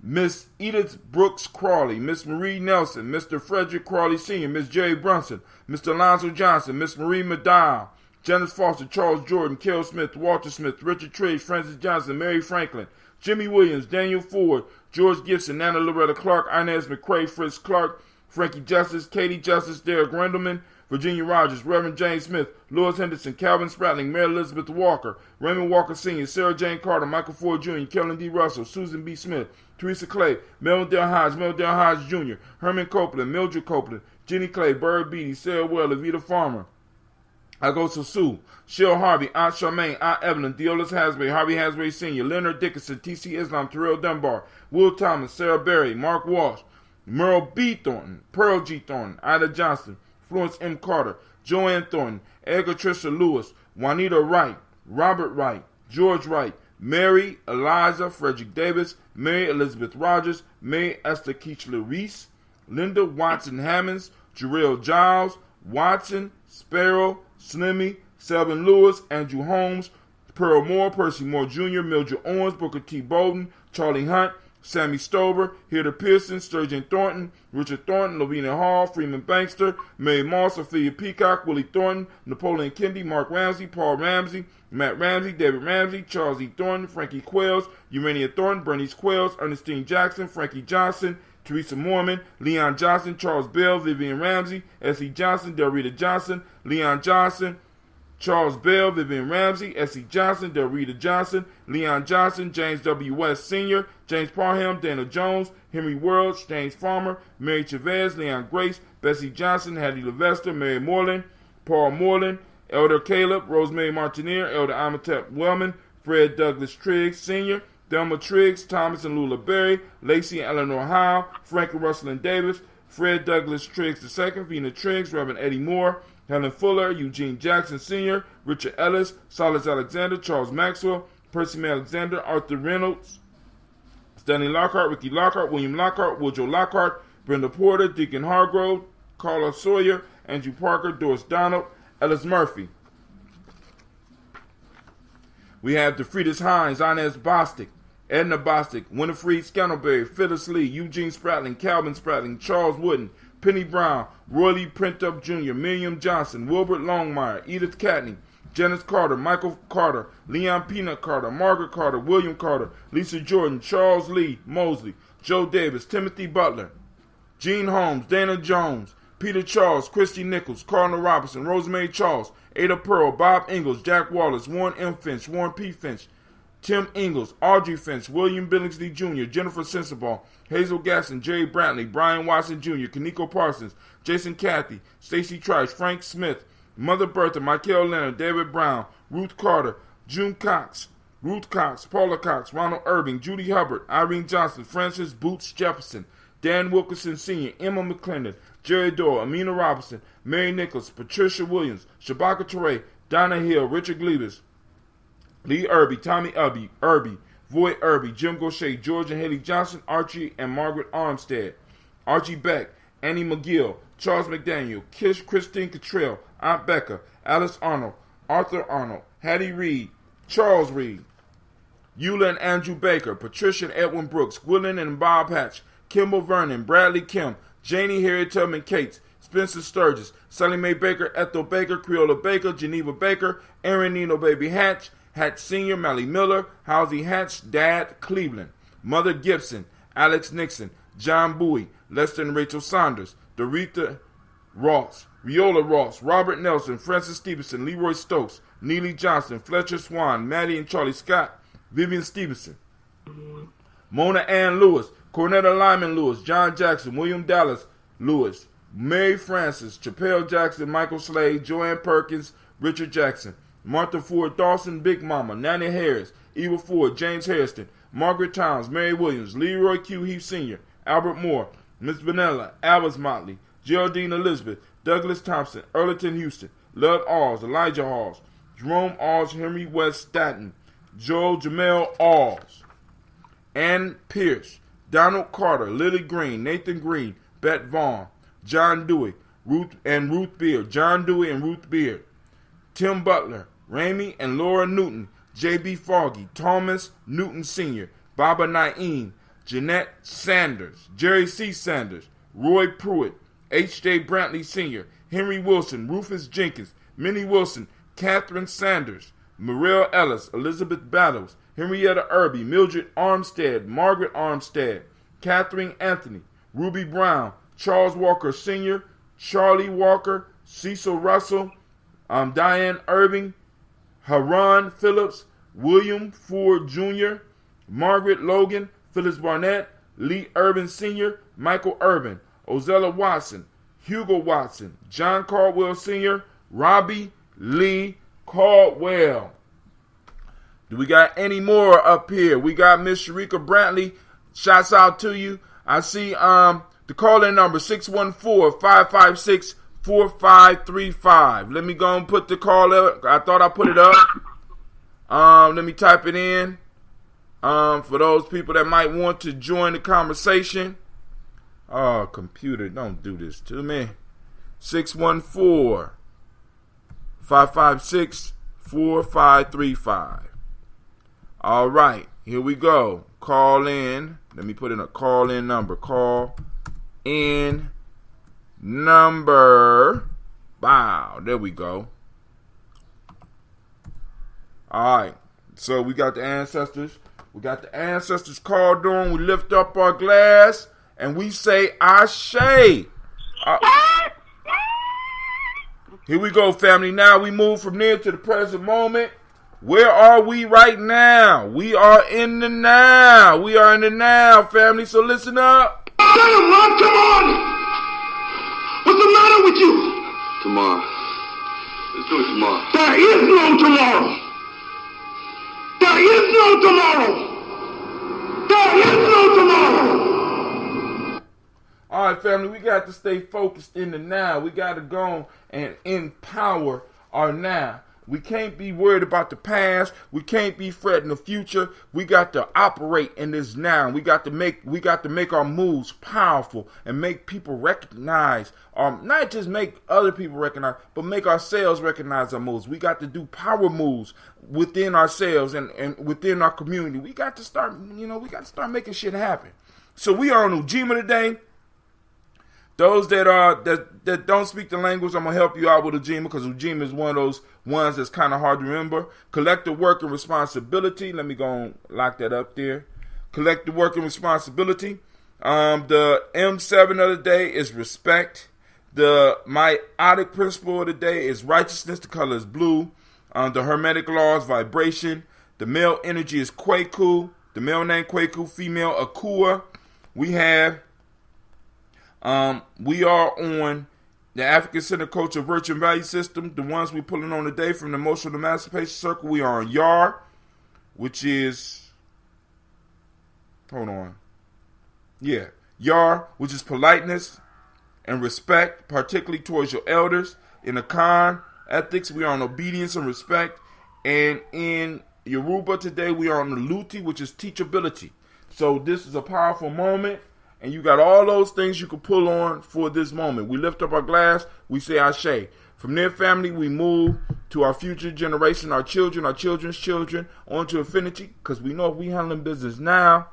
Miss Edith Brooks Crawley, Miss Marie Nelson, Mr. Frederick Crawley Sr., Miss Jerry Brunson, Mr. Alonzo Johnson, Miss Marie Maddow, Janice Foster, Charles Jordan, Carol Smith, Walter Smith, Richard Triggs, Francis Johnson, Mary Franklin, Jimmy Williams, Daniel Ford, George Gibson, Nana Loretta Clark, Inez McCrae, Fritz Clark, Frankie Justice, Katie Justice, Derek Rendelman, Virginia Rogers, Reverend James Smith, Louis Henderson, Calvin Spratling, Mary Elizabeth Walker, Raymond Walker Sr., Sarah Jane Carter, Michael Ford Jr., Kellen D. Russell, Susan B. Smith, Teresa Clay, Melvin Del Hodge Jr., Herman Copeland, Mildred Copeland, Jenny Clay, Bird Beatty, Sarah Well, Evita Farmer, Agosa Sue, Cheryl Harvey, Aunt Charmaine, Aunt Evelyn, Deolis Hasbury, Harvey Hasbury Sr., Leonard Dickinson, T.C. Islam, Terrell Dunbar, Will Thomas, Sarah Berry, Mark Walsh, Merle B. Thornton, Pearl G. Thornton, Ida Johnson, Florence M. Carter, Joanne Thornton, Edgar Trisha Lewis, Juanita Wright, Robert Wright, George Wright, Mary Eliza Frederick Davis, Mary Elizabeth Rogers, Mary Esther Keechler Reese, Linda Watson Hammonds, Jarrell Giles, Watson, Sparrow, Slimmy, Selvin Lewis, Andrew Holmes, Pearl Moore, Percy Moore Jr., Mildred Owens, Booker T. Bowden, Charlie Hunt, Sammy Stover, Hilda Pearson, Sturgeon Thornton, Richard Thornton, Lavina Hall, Freeman Bankster, Mary Moss, Ophelia Peacock, Willie Thornton, Napoleon Kendi, Mark Ramsey, Paul Ramsey, Matt Ramsey, David Ramsey, Charles E. Thornton, Frankie Quells, Urania Thornton, Bernice Quells, Ernestine Jackson, Frankie Johnson, Teresa Mormon, Leon Johnson, Charles Bell, Vivian Ramsey, S.E. Johnson, Del Rita Johnson, Leon Johnson, Charles Bell, Vivian Ramsey, S.E. Johnson, Del Rita Johnson, Leon Johnson, James W. West Sr., James Parham, Dana Jones, Henry Worlds, James Farmer, Mary Chavez, Leon Grace, Bessie Johnson, Hattie Levester, Mary Moreland, Paul Moreland, Elder Caleb, Rosemary Martineer, Elder Amatep Wellman, Fred Douglas Triggs Sr., Thelma Triggs, Thomas and Lula Berry, Lacey and Eleanor Howe, Frank and Russell Davis, Fred Douglas Triggs II, Vina Triggs, Reverend Eddie Moore, Helen Fuller, Eugene Jackson Sr., Richard Ellis, Silas Alexander, Charles Maxwell, Percy Alexander, Arthur Reynolds, Stanley Lockhart, Ricky Lockhart, William Lockhart, Woodrow Lockhart, Brenda Porter, Deacon Hargrove, Carla Sawyer, Andrew Parker, Doris Donald, Ellis Murphy. We have DeFridas Hines, Inez Bostic, Edna Bostic, Winifred Scantleberry, Phyllis Lee, Eugene Spratling, Calvin Spratling, Charles Wooden, Penny Brown, Roy Lee Printup Jr., Miriam Johnson, Wilbert Longmire, Edith Catney, Janice Carter, Michael Carter, Leon Peanut Carter, Margaret Carter, William Carter, Lisa Jordan, Charles Lee Mosley, Joe Davis, Timothy Butler, Gene Holmes, Dana Jones, Peter Charles, Christy Nichols, Cardinal Robinson, Rosemary Charles, Ada Pearl, Bob Ingalls, Jack Wallace, Warren M. Finch, Warren P. Finch, Tim Ingalls, Audrey Finch, William Billingsley Jr., Jennifer Sensabaugh, Hazel Gasson, Jerry Brantley, Brian Watson Jr., Kaneko Parsons, Jason Cathy, Stacy Trice, Frank Smith, Mother Bertha, Michael Leonard, David Brown, Ruth Carter, June Cox, Ruth Cox, Paula Cox, Ronald Irving, Judy Hubbard, Irene Johnson, Francis Boots Jefferson, Dan Wilkerson Sr., Emma McClendon, Jerry Doyle, Amina Robinson, Mary Nichols, Patricia Williams, Shabaka Teray, Donna Hill, Richard Glebus, Lee Irby, Tommy Irby, Voy Irby, Jim Gaucher, George and Haley Johnson, Archie and Margaret Armstead, Archie Beck, Annie McGill, Charles McDaniel, Christine Cottrell, Aunt Becca, Alice Arnold, Arthur Arnold, Hattie Reed, Charles Reed, Eula and Andrew Baker, Patricia and Edwin Brooks, Gwilyn and Bob Hatch, Kimball Vernon, Bradley Kim, Janie Harriet Tubman Cates, Spencer Sturgis, Sally Mae Baker, Ethel Baker, Creola Baker, Geneva Baker, Aaron Nino Baby Hatch, Hatch Sr., Mally Miller, Halsey Hatch, Dad, Cleveland, Mother Gibson, Alex Nixon, John Bowie, Lester and Rachel Saunders, Dorita Ross, Riola Ross, Robert Nelson, Francis Stevenson, Leroy Stokes, Neely Johnson, Fletcher Swan, Maddie and Charlie Scott, Vivian Stevenson, Mona Ann Lewis, Cornetta Lyman Lewis, John Jackson, William Dallas Lewis, Mary Francis, Chappelle Jackson, Michael Slade, Joanne Perkins, Richard Jackson, Martha Ford Dawson, Big Mama, Nanny Harris, Eva Ford, James Hairston, Margaret Towns, Mary Williams, Leroy Q. Heath Sr., Albert Moore, Miss Vanilla, Alice Motley, Geraldine Elizabeth, Douglas Thompson, Earlington Houston, Lud Alls, Elijah Halls, Jerome Alls, Henry West Staten, Joel Jamel Alls, Ann Pierce, Donald Carter, Lily Green, Nathan Green, Bet Vaughn, John Dewey, Ruth Beard, John Dewey and Ruth Beard, Tim Butler, Ramey and Laura Newton, J.B. Foggy, Thomas Newton Sr., Baba Naeem, Jeanette Sanders, Jerry C. Sanders, Roy Pruitt, H.J. Brantley Sr., Henry Wilson, Rufus Jenkins, Minnie Wilson, Catherine Sanders, Morel Ellis, Elizabeth Battles, Henrietta Irby, Mildred Armstead, Margaret Armstead, Catherine Anthony, Ruby Brown, Charles Walker Sr., Charlie Walker, Cecil Russell, Diane Irving, Haran Phillips, William Ford Jr., Margaret Logan, Phyllis Barnett, Lee Urban Sr., Michael Urban, Ozella Watson, Hugo Watson, John Caldwell Sr., Robbie Lee Caldwell. Do we got any more up here? We got Miss Sharika Brantley. Shouts out to you. I see the call-in number 614-556-4535. Let me go and put the call up. I thought I put it up. Let me type it in. For those people that might want to join the conversation. Oh, computer, don't do this to me. 614-556-4535. All right, here we go. Call in. Let me put in a call-in number. Call in number. Wow, there we go. All right, so we got the ancestors. We got the ancestors called on. We lift up our glass and we say Ashe. Here we go, family. Now we move from there to the present moment. Where are we right now? We are in the now. We are in the now, family. So listen up. Come on! What's the matter with you? Tomorrow. Let's do it tomorrow. There is no tomorrow. There is no tomorrow. There is no tomorrow. All right, family, we got to stay focused in the now. We got to go and empower our now. We can't be worried about the past. We can't be fretting the future. We got to operate in this now. We got to make our moves powerful and make people recognize, not just make other people recognize, but make ourselves recognize our moves. We got to do power moves within ourselves and within our community. We got to start, making shit happen. So we are on Ujima today. Those that don't speak the language, I'm gonna help you out with Ujima, because Ujima is one of those ones that's kind of hard to remember. Collective work and responsibility. Let me go and lock that up there. Collective work and responsibility. The M7 of the day is respect. The meiotic principle of the day is righteousness. The color is blue. The hermetic law is vibration. The male energy is Kwaku. The male name Kwaku. Female Akua. We are on the African Center Culture Virtue and Value System. The ones we're pulling on today from the Emotional Emancipation Circle. We are on YAR, which is, YAR, which is politeness and respect, particularly towards your elders. In Akan ethics, we are on obedience and respect. And in Yoruba today, we are on the Luti, which is teachability. So this is a powerful moment. And you got all those things you can pull on for this moment. We lift up our glass. We say Ashe. From their family, we move to our future generation, our children, our children's children, on to infinity. Because we know if we handling business now,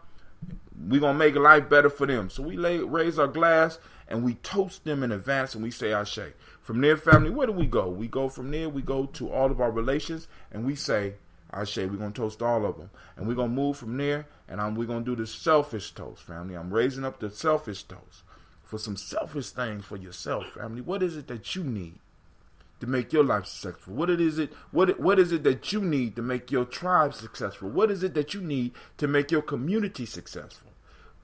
we're going to make life better for them. So we raise our glass and we toast them in advance and we say Ashe. From their family, where do we go? We go from there, we go to all of our relations and we say Ashe. We're going to toast all of them. And we're going to move from there. And we're going to do the selfish toast, family. I'm raising up the selfish toast for some selfish things for yourself, family. What is it that you need to make your life successful? What is it that you need to make your tribe successful? What is it that you need to make your community successful?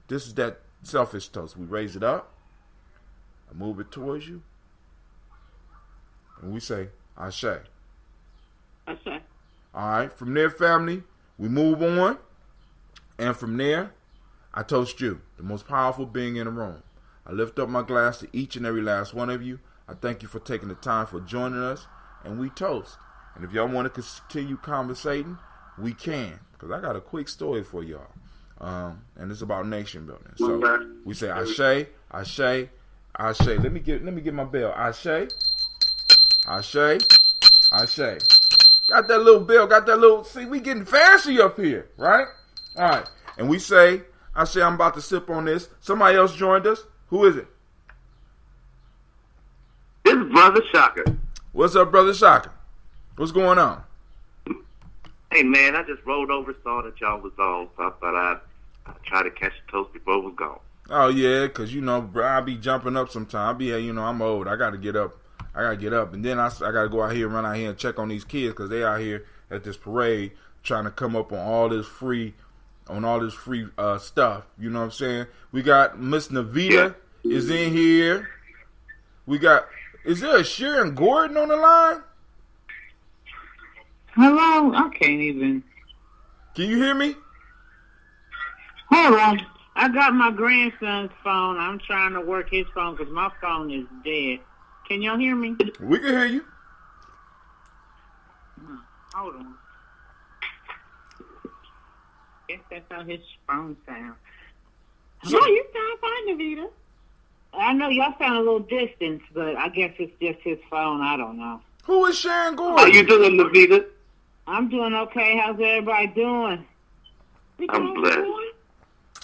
This is that selfish toast. We raise it up. I move it towards you. And we say, Ashe. Ashe. All right. From there, family, we move on. And from there, I toast you, the most powerful being in the room. I lift up my glass to each and every last one of you. I thank you for taking the time for joining us. And we toast. And if y'all want to continue conversating, we can. Because I got a quick story for y'all. And it's about nation building. So we say Ashe, Ashe, Ashe. Let me get my bell. Ashe, Ashe, Ashe. Got that little bell, see, we getting fancy up here, right? All right, and we say, I'm about to sip on this. Somebody else joined us. Who is it? It's Brother Shaka. What's up, Brother Shaka? What's going on? Hey, man, I just rolled over, saw that y'all was on, so I thought I'd try to catch the toast before it was gone. Oh, yeah, because, bro, I be jumping up sometime. I be, I'm old. I got to get up. And then I got to go out here, run out here and check on these kids because they out here at this parade trying to come up on all this free stuff. You know what I'm saying? We got Miss Navita is in here. Is there a Sharon Gordon on the line? Hello? I can't even. Can you hear me? Hold on. I got my grandson's phone. I'm trying to work his phone because my phone is dead. Can y'all hear me? We can hear you. Hold on. Guess that's how his phone sounds. No, you sound fine, Navita. I know y'all sound a little distant, but I guess it's just his phone. I don't know. Who is Sharon Gordon? How you doing, Navita? I'm doing okay. How's everybody doing? I'm blessed.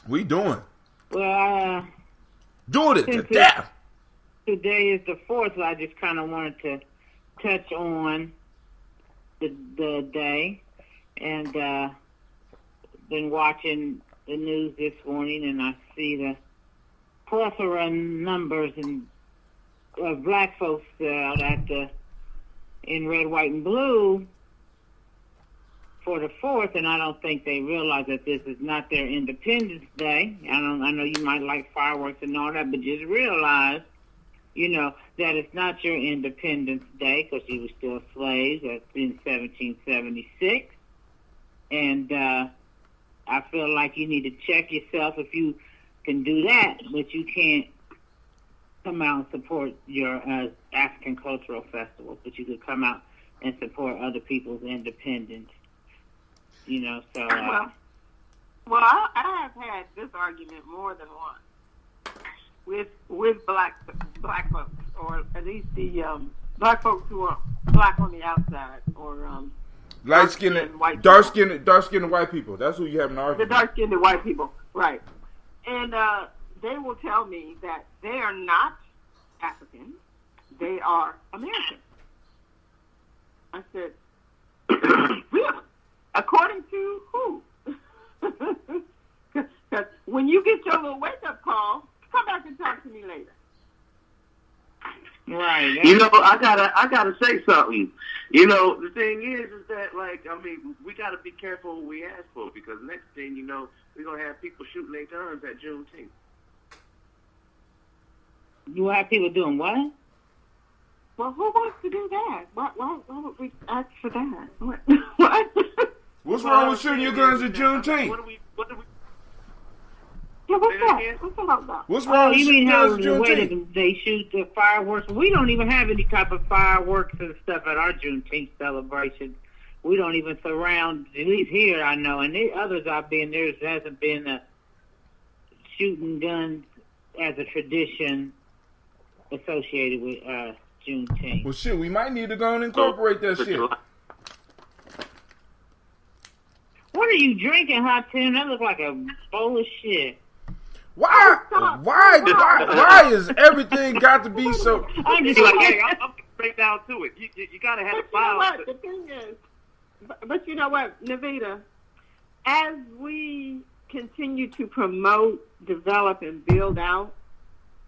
We doing. Well, doing it to death. Today is the 4th, so I just kind of wanted to touch on the day. And been watching the news this morning, and I see the plethora numbers of black folks out in red, white, and blue for the 4th, and I don't think they realize that this is not their Independence Day. I know you might like fireworks and all that, but just realize, that it's not your Independence Day because you were still slaves. That's in 1776. And I feel like you need to check yourself if you can do that, but you can't come out and support your African cultural festivals. But you could come out and support other people's independence. You know, so. Well, I have had this argument more than once with black folks, or at least the black folks who are black on the outside, or light-skinned, dark-skinned white people. That's who you have an argument. The dark-skinned white people, right? And they will tell me that they are not African; they are American. I said, really? According to who? Because when you get your little wake-up call, come back and talk to me later. Right. You know, I gotta say something. You know, the thing is that, like, I mean, we gotta be careful what we ask for, because next thing you know, we're gonna have people shooting their guns at Juneteenth. You have people doing what? Well, who wants to do that? Why would we ask for that? What? What's wrong with shooting your guns at Juneteenth? What do we? Yeah, what's that? What's that about? What's wrong with You shooting mean how guns at the way Juneteenth? that they shoot the fireworks? We don't even have any type of fireworks and stuff at our Juneteenth celebration. We don't even surround, at least here I know, and the others I've been, there hasn't been a shooting guns as a tradition associated with Juneteenth. Well, shit, we might need to go and incorporate that shit. What are you drinking, Hot Tim? That looks like a bowl of shit. Why is everything got to be so? I'm just Like, hey, I'm straight down to it. You gotta have But you know a what? file. The thing is, but you know what, Navita, as we continue to promote, develop, and build out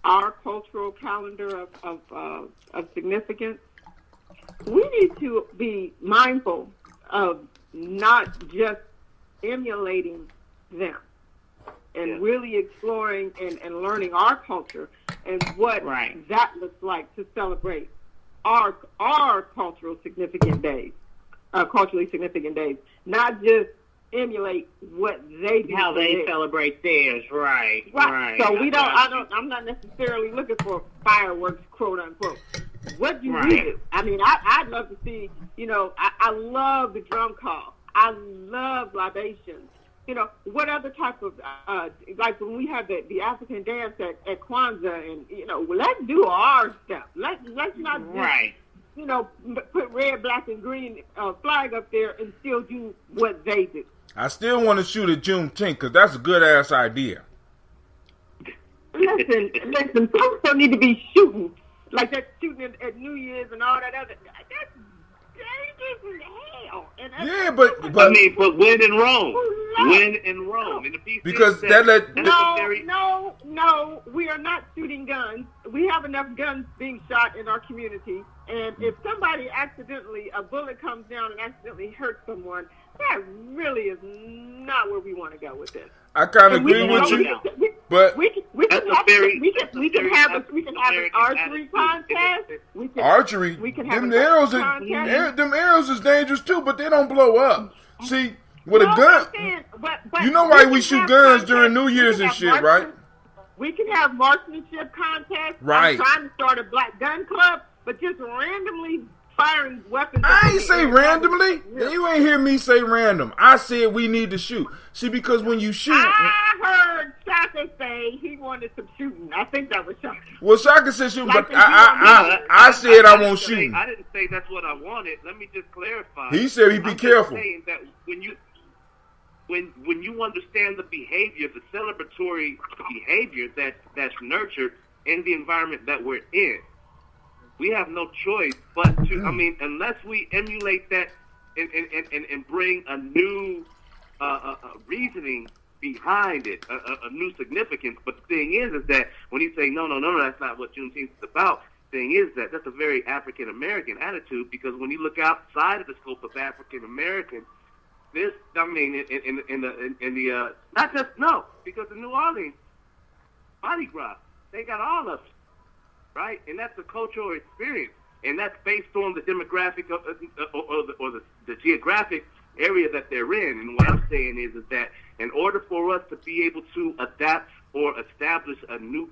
our cultural calendar of significance, we need to be mindful of not just emulating them, and really exploring and learning our culture and what that looks like to celebrate our culturally significant days, not just emulate what they do. how they celebrate theirs, right. So I'm not necessarily looking for fireworks, quote unquote. What do we do? I mean, I'd love to see, I love the drum call. I love libations. What other type of, like when we have the African dance at Kwanzaa, and, let's do our stuff. Let's not just, put red, black, and green flag up there and still do what they do. I still want to shoot at Juneteenth because that's a good ass idea. Listen, folks don't need to be shooting like that, shooting at New Year's and all that other. That's dangerous as hell. And Yeah, but I mean, but when in Rome, in the PC because said, No, we are not shooting guns. We have enough guns being shot in our community, and if somebody a bullet comes down and accidentally hurts someone, that really is not where we want to go with this. I kind of agree with you, but we can have an archery contest. archery, We can have them an arrows, contest. them arrows is dangerous too, but they don't blow up. See, with No, a gun, I'm saying, but you know why we can shoot have guns contests. during New We Year's can and have shit, right? We can have marksmanship contests. Right. I'm trying to start a black gun club, but just randomly firing weapons. I ain't say randomly. You ain't hear me say random. I said we need to shoot. See, because when you shoot, I heard Shaka say he wanted some shooting. I think that was Shaka. well, Shaka said shoot, but Like I said I won't shoot. I didn't say that's what I wanted. Let me just clarify. He said he'd be I'm careful. Just saying that when you understand the behavior, the celebratory behavior that's nurtured in the environment that we're in, we have no choice but to. I mean, unless we emulate that and bring a new reasoning behind it, a new significance. But the thing is that when you say no, that's not what Juneteenth is about. The thing is that that's a very African American attitude, because when you look outside of the scope of African American, this, I mean, in the not just because in New Orleans, Mardi Gras, they got all of it, right? And that's a cultural experience, and that's based on the demographic of, or the geographic area that they're in. And what I'm saying is that in order for us to be able to adapt or establish a new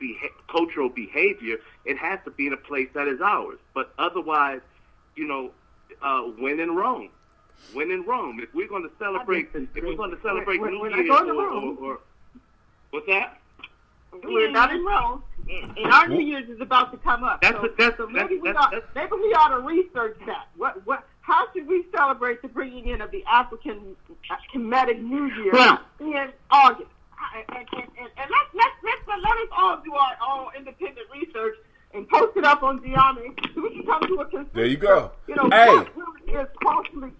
cultural behavior, it has to be in a place that is ours. But otherwise, when in Rome. When in Rome. If we're going to celebrate, New Year or what's that? We're not in Rome, and our New Year's is about to come up. So maybe we ought to research that. How should we celebrate the bringing in of the African Kemetic New Year in August? And let us all do our own independent research and post it up on Gye-Nyame so we can come to a consensus. There you go. Hey.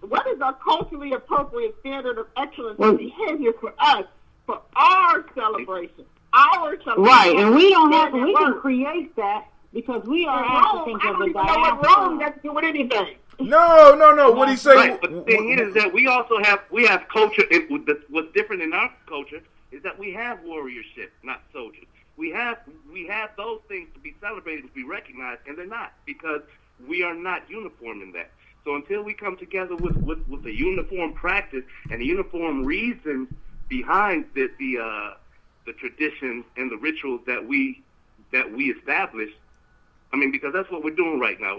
What is a culturally appropriate standard of excellence and behavior for us, for our celebration? Right, and we don't have to, we can create that because we are Africans of the diaspora. I don't even know what Rome has to do with anything. No. What he's saying. Right, but the thing is that we also have culture. What's different in our culture is that we have warriorship, not soldiers. We have those things to be celebrated, to be recognized, and they're not because we are not uniform in that. So until we come together with a uniform practice and a uniform reason behind the traditions and the rituals that we establish, I mean, because that's what we're doing right now.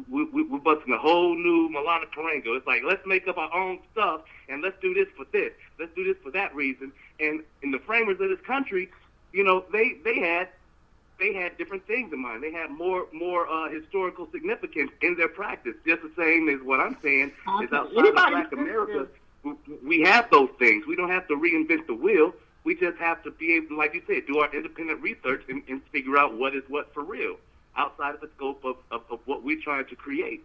We're busting a whole new Malana Karango. It's like, let's make up our own stuff, and let's do this for this. Let's do this for that reason. And in the framers of this country, they had different things in mind. They had more historical significance in their practice, just the same as what I'm saying is outside of Black America. We have those things. We don't have to reinvent the wheel. We just have to be able, like you said, do our independent research and figure out what is what for real, outside of the scope of what we're trying to create.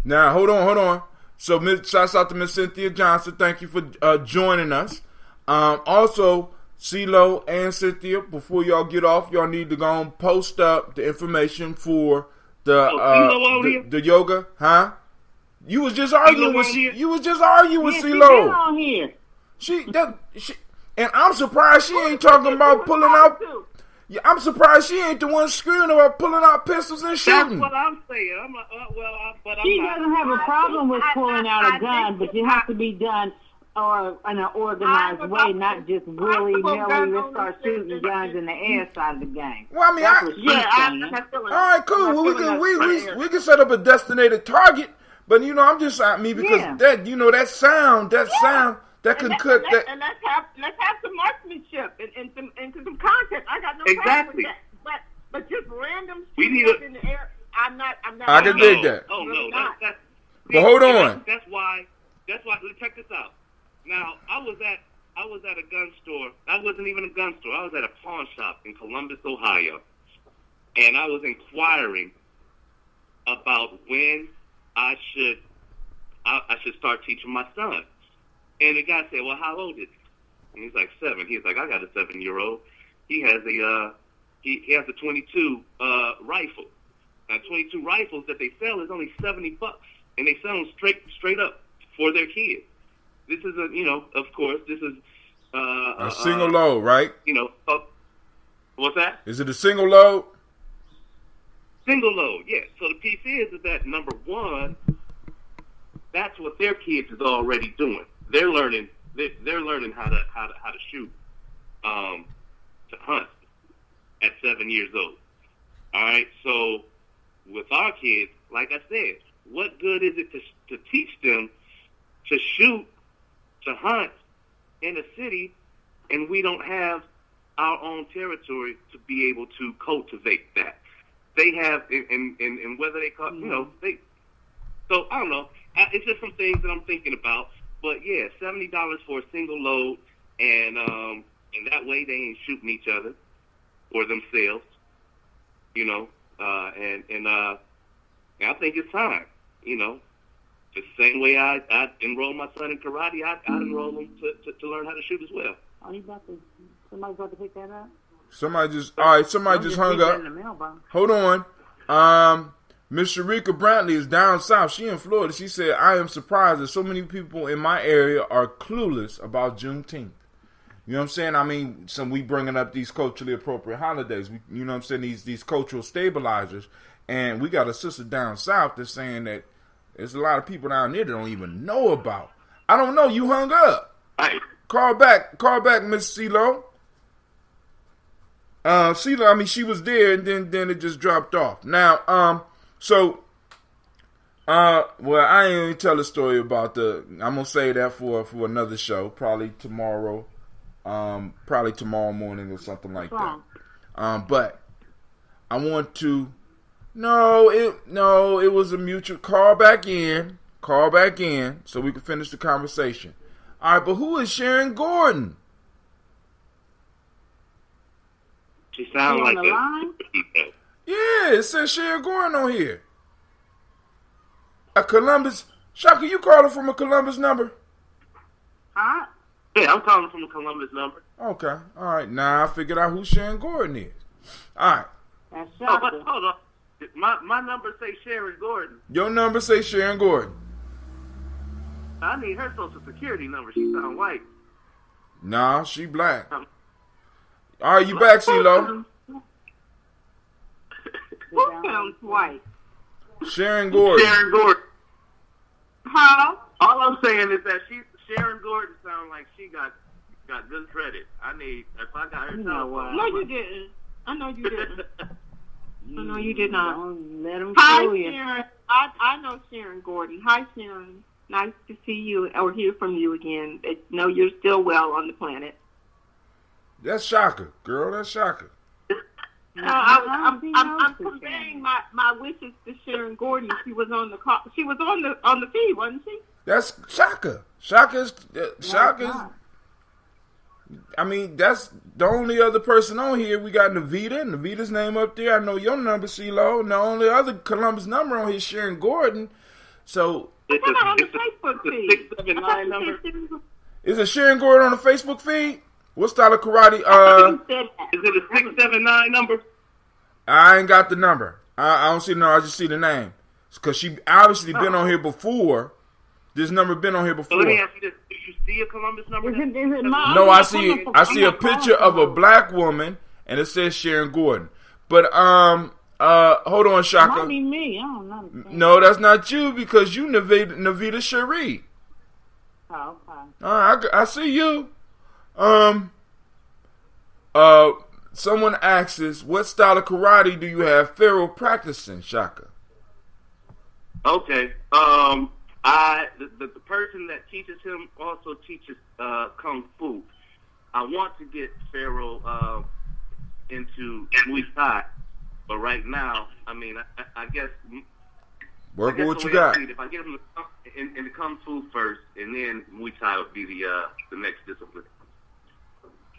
Now, hold on. So, shouts out to Miss Cynthia Johnson. Thank you for joining us. Also, CeeLo and Cynthia, before y'all get off, y'all need to go and post up the information for the yoga, huh? You was just arguing with CeeLo. On here. She, and I'm surprised she ain't talking about pulling out. Yeah, I'm surprised she ain't the one screaming about pulling out pistols and shooting. That's what I'm saying. She doesn't have a problem with pulling out a gun, but it has to be done in an organized way, not just willy-nilly. Let's start shooting guns in the air side of the game. Well, I mean, all right, cool. Well, we can set up a designated target, but I'm just because that sound. That can cut that. And let's have some marksmanship and some content. I got no problem with that. But just random shooting in the air. I'm not. I can dig that. Oh no, that's. But hold on. That's why. Check this out. Now I was at a gun store. I wasn't even a gun store. I was at a pawn shop in Columbus, Ohio, and I was inquiring about when I should start teaching my son. And the guy said, "Well, how old is he?" And he's like 7. He's like, "I got a 7-year-old. He has a 22 rifle. Now, 22 rifles that they sell is only $70, and they sell them straight up for their kids. This is of course, this is a single load, right? What's that? Is it a single load? Single load, yes. So the piece is that number one, that's what their kids is already doing. They're learning how to shoot, to hunt at 7 years old. All right. So with our kids, like I said, what good is it to teach them to shoot, to hunt in a city, and we don't have our own territory to be able to cultivate that? They have, and whether they call, So I don't know. It's just some things that I'm thinking about. But yeah, $70 for a single load, and that way they ain't shooting each other or themselves, and I think it's time, the same way I enrolled my son in karate, I enrolled him to learn how to shoot as well. Oh, somebody's about to pick that up? Somebody just hung up. Hold on. Miss Sharika Brantley is down south. She in Florida. She said, "I am surprised that so many people in my area are clueless about Juneteenth." You know what I'm saying? I mean, we bringing up these culturally appropriate holidays. You know what I'm saying? These cultural stabilizers. And we got a sister down south that's saying that there's a lot of people down there that don't even know about. I don't know. You hung up. Call back, Miss CeeLo. CeeLo, she was there, and then it just dropped off. Now, so Well, I ain't even tell a story about I'm gonna say that for another show, probably tomorrow, probably tomorrow morning or something like that. But I want to. No, it was a mutual call back in, so we can finish the conversation. All right, but who is Sharon Gordon? She sounds like on the line? Yeah, it says Sharon Gordon on here. A Columbus. Shaka, you calling from a Columbus number? Huh? Yeah, I'm calling from a Columbus number. Okay, all right. Now I figured out who Sharon Gordon is. All right. That's Oh, Shaka. but hold on. My number say Sharon Gordon. Your number say Sharon Gordon. I need her social security number. She sound white. Nah, she black. All right, you back, CeeLo? Who sounds white? Sharon Gordon. Sharon Gordon. Huh? All I'm saying is that Sharon Gordon sounds like she got good credit. If I got her telephone. No, you didn't. I know you didn't. No, you did not. Don't let them Hi, fool you. Sharon. I know Sharon Gordon. Hi, Sharon. Nice to see you or hear from you again. I know you're still well on the planet. That's Shaka, girl. That's Shaka. I'm conveying my wishes to Sharon Gordon. She was on the call. She was on the feed, wasn't she? That's Shaka. Shaka's. I mean, that's the only other person on here. We got Navita. Navita's name up there. I know your number, CeeLo. And the only other Columbus number on here is Sharon Gordon. So It's on the Facebook feed. 679 number. is it Sharon Gordon on the Facebook feed? What style of karate? Is it a 679 number? I ain't got the number. I don't see the number. I just see the name. Because she obviously been on here before. This number been on here So before. let me ask you this: do you see a Columbus number? Is it mine? No, I see a picture of a black woman, and it says Sharon Gordon. But hold on, Shaka. Might be me. I don't know. No, that's not you because you Navita Cherie. Oh, okay. All right, I see you. Someone asks, what style of karate do you have Pharaoh practicing, Shaka? Okay. The person that teaches him also teaches kung fu. I want to get Pharaoh into Muay Thai, but right now, I mean, I guess Work with what the you way I got. see it, if I get him in the kung fu first, and then Muay Thai would be the next discipline.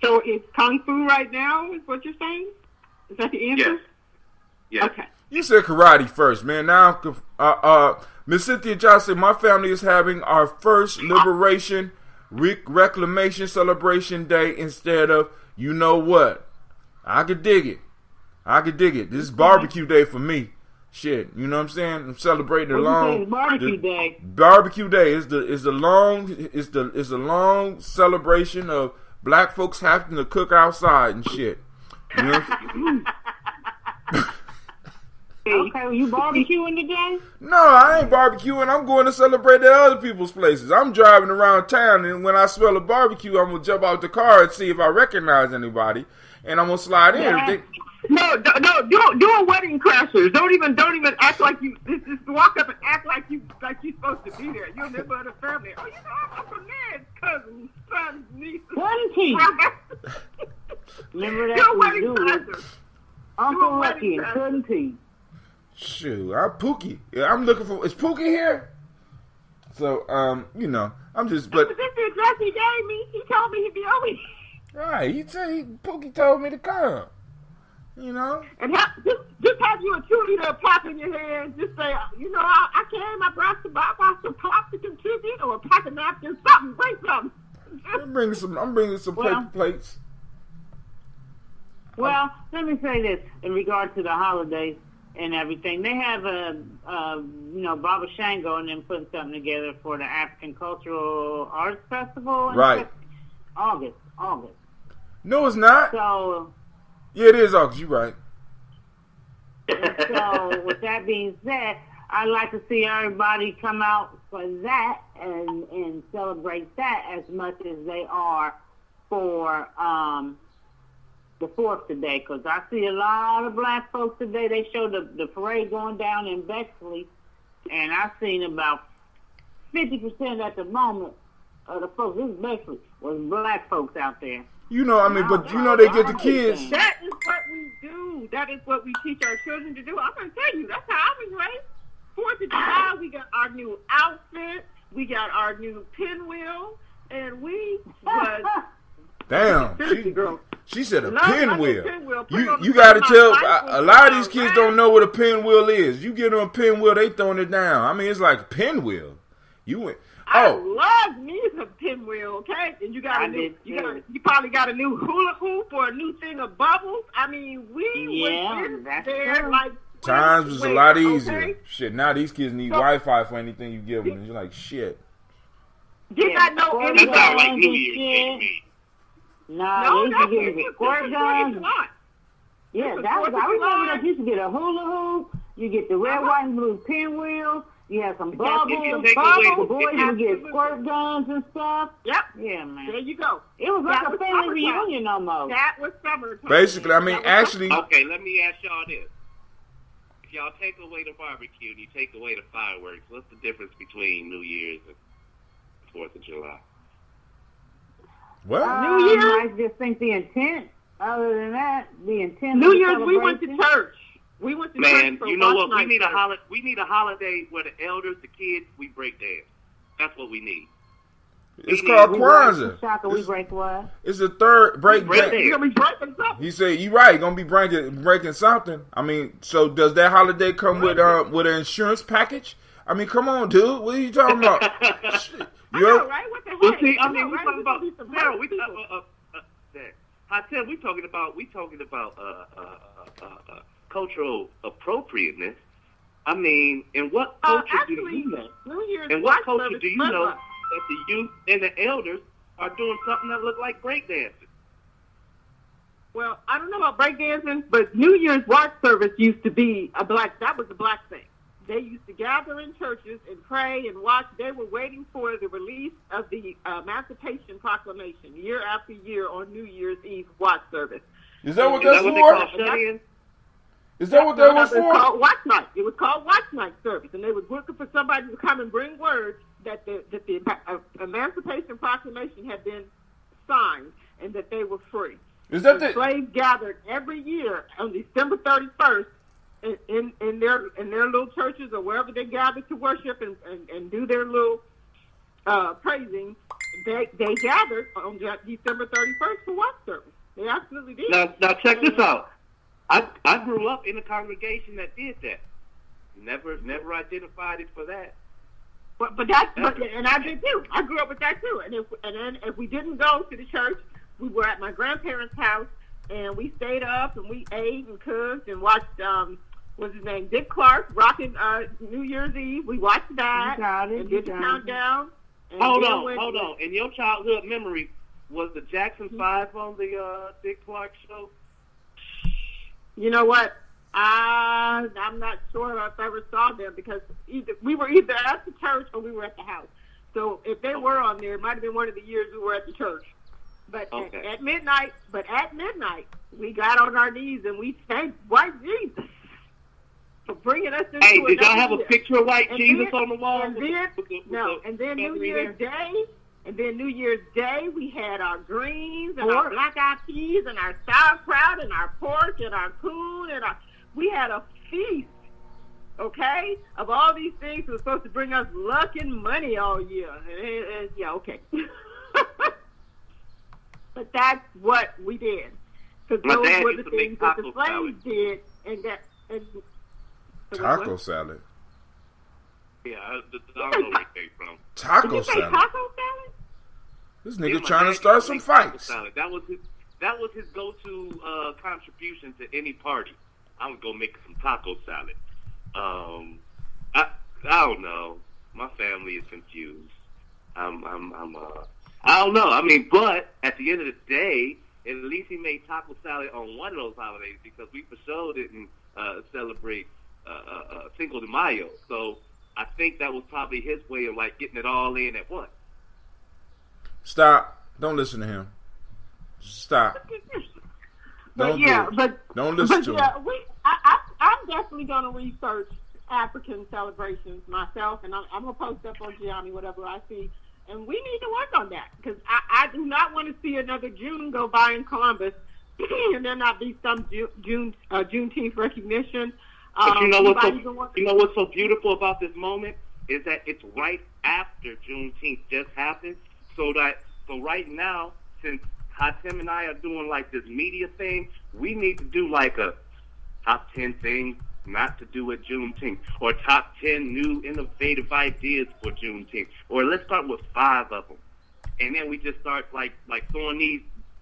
So it's Kung Fu right now, is what you're saying? Is that the answer? Yes. Yes. Okay. You said karate first, man. Now, Miss Cynthia Johnson, my family is having our first Liberation Reclamation Celebration Day instead of, you know what? I could dig it. This is barbecue day for me. Shit, you know what I'm saying? I'm celebrating the long barbecue day. Barbecue day is the long celebration of black folks having to cook outside and shit. You know? Okay, well, you barbecuing today? No, I ain't barbecuing. I'm going to celebrate at other people's places. I'm driving around town, and when I smell a barbecue, I'm going to jump out the car and see if I recognize anybody, and I'm going to slide in. Yeah. No, do wedding crashers. Don't even act like you. Just walk up and act like you're supposed to be there. You're a member of the family. Oh, you know, I'm from Ned's cousin, son, niece. Remember that? You're a we wedding do it. crasher. Uncle Lucky and Cousin T. Shoot, I'm Pookie. Yeah, I'm looking for. Is Pookie here? So, you know, I'm just. But This is the address he gave me. He told me he'd be over here. right, Pookie told me to come. You know. And just have you a 2-liter pop in your hand. Just say, you know, I came. I brought some pop to contribute, or a pack of napkins, something. Bring something. I'm bringing some plates. Well, let me say this in regard to the holidays and everything. They have Baba Shango and them putting something together for the African Cultural Arts Festival. Right. August. No, it's not. So. Yeah, it is August. You're right. So, with that being said, I'd like to see everybody come out for that and celebrate that as much as they are for the 4th today, because I see a lot of black folks today. They show the parade going down in Bexley, and I've seen about 50% at the moment of the folks. This basically was black folks out there. You know, I mean, but you know they get the kids. That is what we do. That is what we teach our children to do. I'm going to tell you, that's how I was raised. 4th of July, we got our new outfit. We got our new pinwheel. And we was... Damn. Girl. She said a Love my pinwheel. pinwheel. You got to tell, a lot of these kids don't know what a pinwheel is. You get them a pinwheel, they throwing it down. I mean, it's like a pinwheel. You went... I love me some pinwheel, okay? And you got you probably got a new hula hoop or a new thing of bubbles. I mean, we was in there true. like times was a lot easier. Okay? Shit, now these kids need Wi-Fi for anything you give them. And you're like, shit. Did not know That anything. sounds like New Year's Day to me. No, they used to get the squirt guns. Yeah, This that was was. I 4th of remember July. that. You used to get a hula hoop. You get the red, white, and blue pinwheel. You had some bubbles. take away- The boys would get squirt guns and stuff. Yep. Yeah, man. There you go. It was like That a was family summertime. reunion almost. That was summertime. Basically, I mean, That was actually, Okay, let me ask y'all this. If y'all take away the barbecue and you take away the fireworks, what's the difference between New Year's and 4th of July? what? New Year's? I just think the intent. Other than that, the intent. New of the Year's, we went to celebration- church. We went to Man, church for you know watch what? We night need a service. We need a holiday where the elders, the kids, we break dance. That's what we need. It's called We break Kwanzaa. Shaka, we break what? It's the third break. Break dance. dance. You're going to be breaking something. He said, "You right, gonna be breaking something." I mean, so does that holiday come with an insurance package? I mean, come on, dude. What are you talking about? Shit. I know, right? What the heck? Well, see, I know, mean, we right? talking about There's gonna be some Harold. We people. talking about cultural appropriateness. I mean, in what culture do Actually, you know? New Year's In what watch culture service do you was know up. that the youth and the elders are doing something that look like breakdancing? Well, I don't know about breakdancing, but New Year's watch service used to be that was a black thing. They used to gather in churches and pray and watch. They were waiting for the release of the Emancipation Proclamation year after year on New Year's Eve watch service. Is that what Is that's that what they call for? shut-in? Is that what that was It was for? called watch night. It was called watch night service, and they were looking for somebody to come and bring word that the Emancipation Proclamation had been signed and that they were free. Is that The the? slaves gathered every year on December 31st in their little churches or wherever they gathered to worship and do their little praising. They gathered on December 31st for watch service. They absolutely did. Now check this out. I grew up in a congregation that did that. Never identified it for that. But and I did too. I grew up with that too. And then if we didn't go to the church, we were at my grandparents' house and we stayed up and we ate and cooked and watched what's his name, Dick Clark rocking New Year's Eve. We watched that and did the countdown. And Hold on. In your childhood memory, was the Jackson 5 on the Dick Clark show? You know what? I'm not sure if I ever saw them because we were either at the church or we were at the house. So if they were on there, it might have been one of the years we were at the church. But at midnight, we got on our knees and we thanked white Jesus for bringing us into Hey, did y'all have a year. picture of white And Jesus then- on the wall? And then New Year's Day, we had our greens and our black eyed peas and our sauerkraut and our pork and our coon and we had a feast, okay, of all these things that were supposed to bring us luck and money all year. Yeah, okay. But that's what we did. Because My those dad were used the to make things that the taco slaves did. Taco salad. Yeah, I don't know where it came from. Taco Did you say salad. taco salad? This Yeah, nigga my trying dad to start used some make taco fights. salad. That was his go-to contribution to any party. I'm gonna go make some taco salad. I don't know. My family is confused. I don't know. I mean, but at the end of the day, at least he made taco salad on one of those holidays because we for sure didn't celebrate Cinco de Mayo. So I think that was probably his way of like getting it all in at once. Stop. Don't listen to him. Stop. Don't do it. Don't listen to him. I'm definitely going to research African celebrations myself, and I'm gonna post up on Gye-Nyame whatever I see. And we need to work on that because I do not want to see another June go by in Columbus and there not be some Juneteenth recognition. But you know what's so beautiful about this moment is that it's right after Juneteenth just happened. So right now, since Hatem and I are doing like this media thing, we need to do like a top 10 things not to do at Juneteenth, or top 10 new innovative ideas for Juneteenth, or let's start with 5 of them, and then we just start like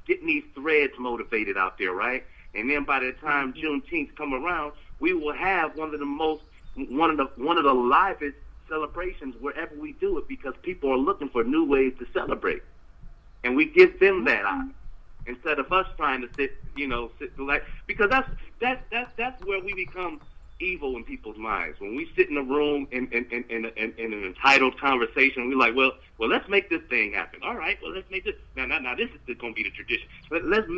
getting these threads motivated out there, right? And then by the time Juneteenth come around, we will have one of the livest celebrations wherever we do it, because people are looking for new ways to celebrate, and we give them that option instead of us trying to sit like, because that's where we become evil in people's minds. When we sit in a room in an entitled conversation, we're like, well, let's make this thing happen. All right, well, let's make this. Now, this is going to be the tradition. Let's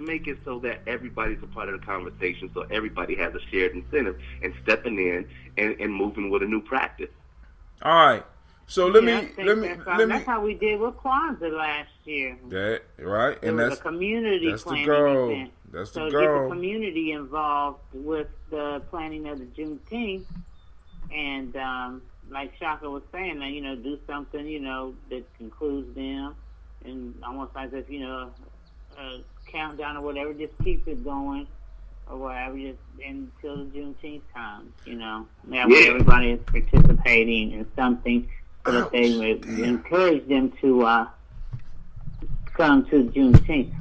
make it so that everybody's a part of the conversation, so everybody has a shared incentive in stepping in and moving with a new practice. All right. So let me. That's how we did with Kwanzaa last year. That right, and that's a community planning event. That's the goal. So get the community involved with the planning of the Juneteenth, and like Shaka was saying, do something that includes them, and almost like if a countdown or whatever, just keep it going or whatever, just until the Juneteenth comes. Where everybody is participating in something. So that they would encourage them to come to Juneteenth.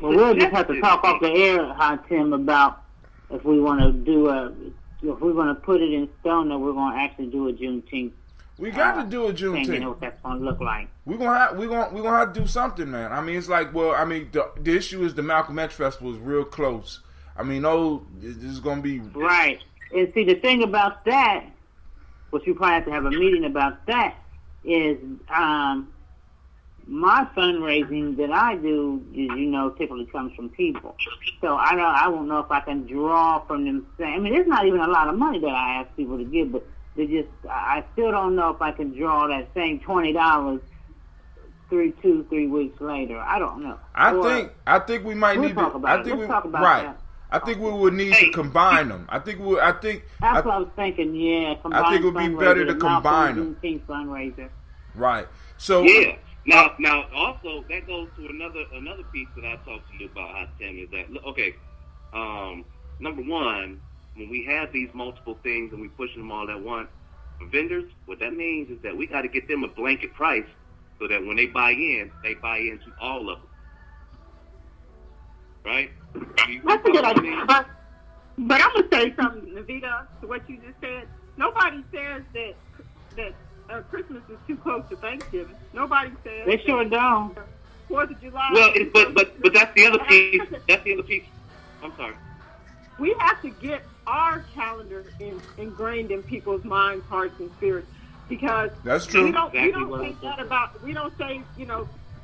We'll just have to talk off the air, Tim, about if we want to put it in stone that we're going to actually do a Juneteenth. We got to do a Juneteenth. You know what that's going to look like. We're gonna have to do something, man. I mean, it's like, the issue is the Malcolm X Festival is real close. I mean, this is going to be right. And see, the thing about that, which we probably have to have a meeting about that, is my fundraising that I do is, typically comes from people. So I won't know if I can draw from them. There's not even a lot of money that I ask people to give, but I still don't know if I can draw that same $20 3 weeks later. I don't know. I think we might need to. Talk about that. I think we would need to combine them. That's what I was thinking. Yeah, I think it would be better to combine them. Fundraiser. Right. So yeah. Now, also that goes to another piece that I talked to you about, Hatem, is that number one, when we have these multiple things and we push them all at once, for vendors, what that means is that we got to get them a blanket price so that when they buy into all of them. Right? That's a good idea. But I'm going to say something, Navita, to what you just said. Nobody says that Christmas is too close to Thanksgiving. Nobody says. They sure don't. 4th of July. Well, but that's the other piece. That's the other piece. I'm sorry. We have to get our calendar ingrained in people's minds, hearts, and spirits, because that's true. We don't think that about. We don't say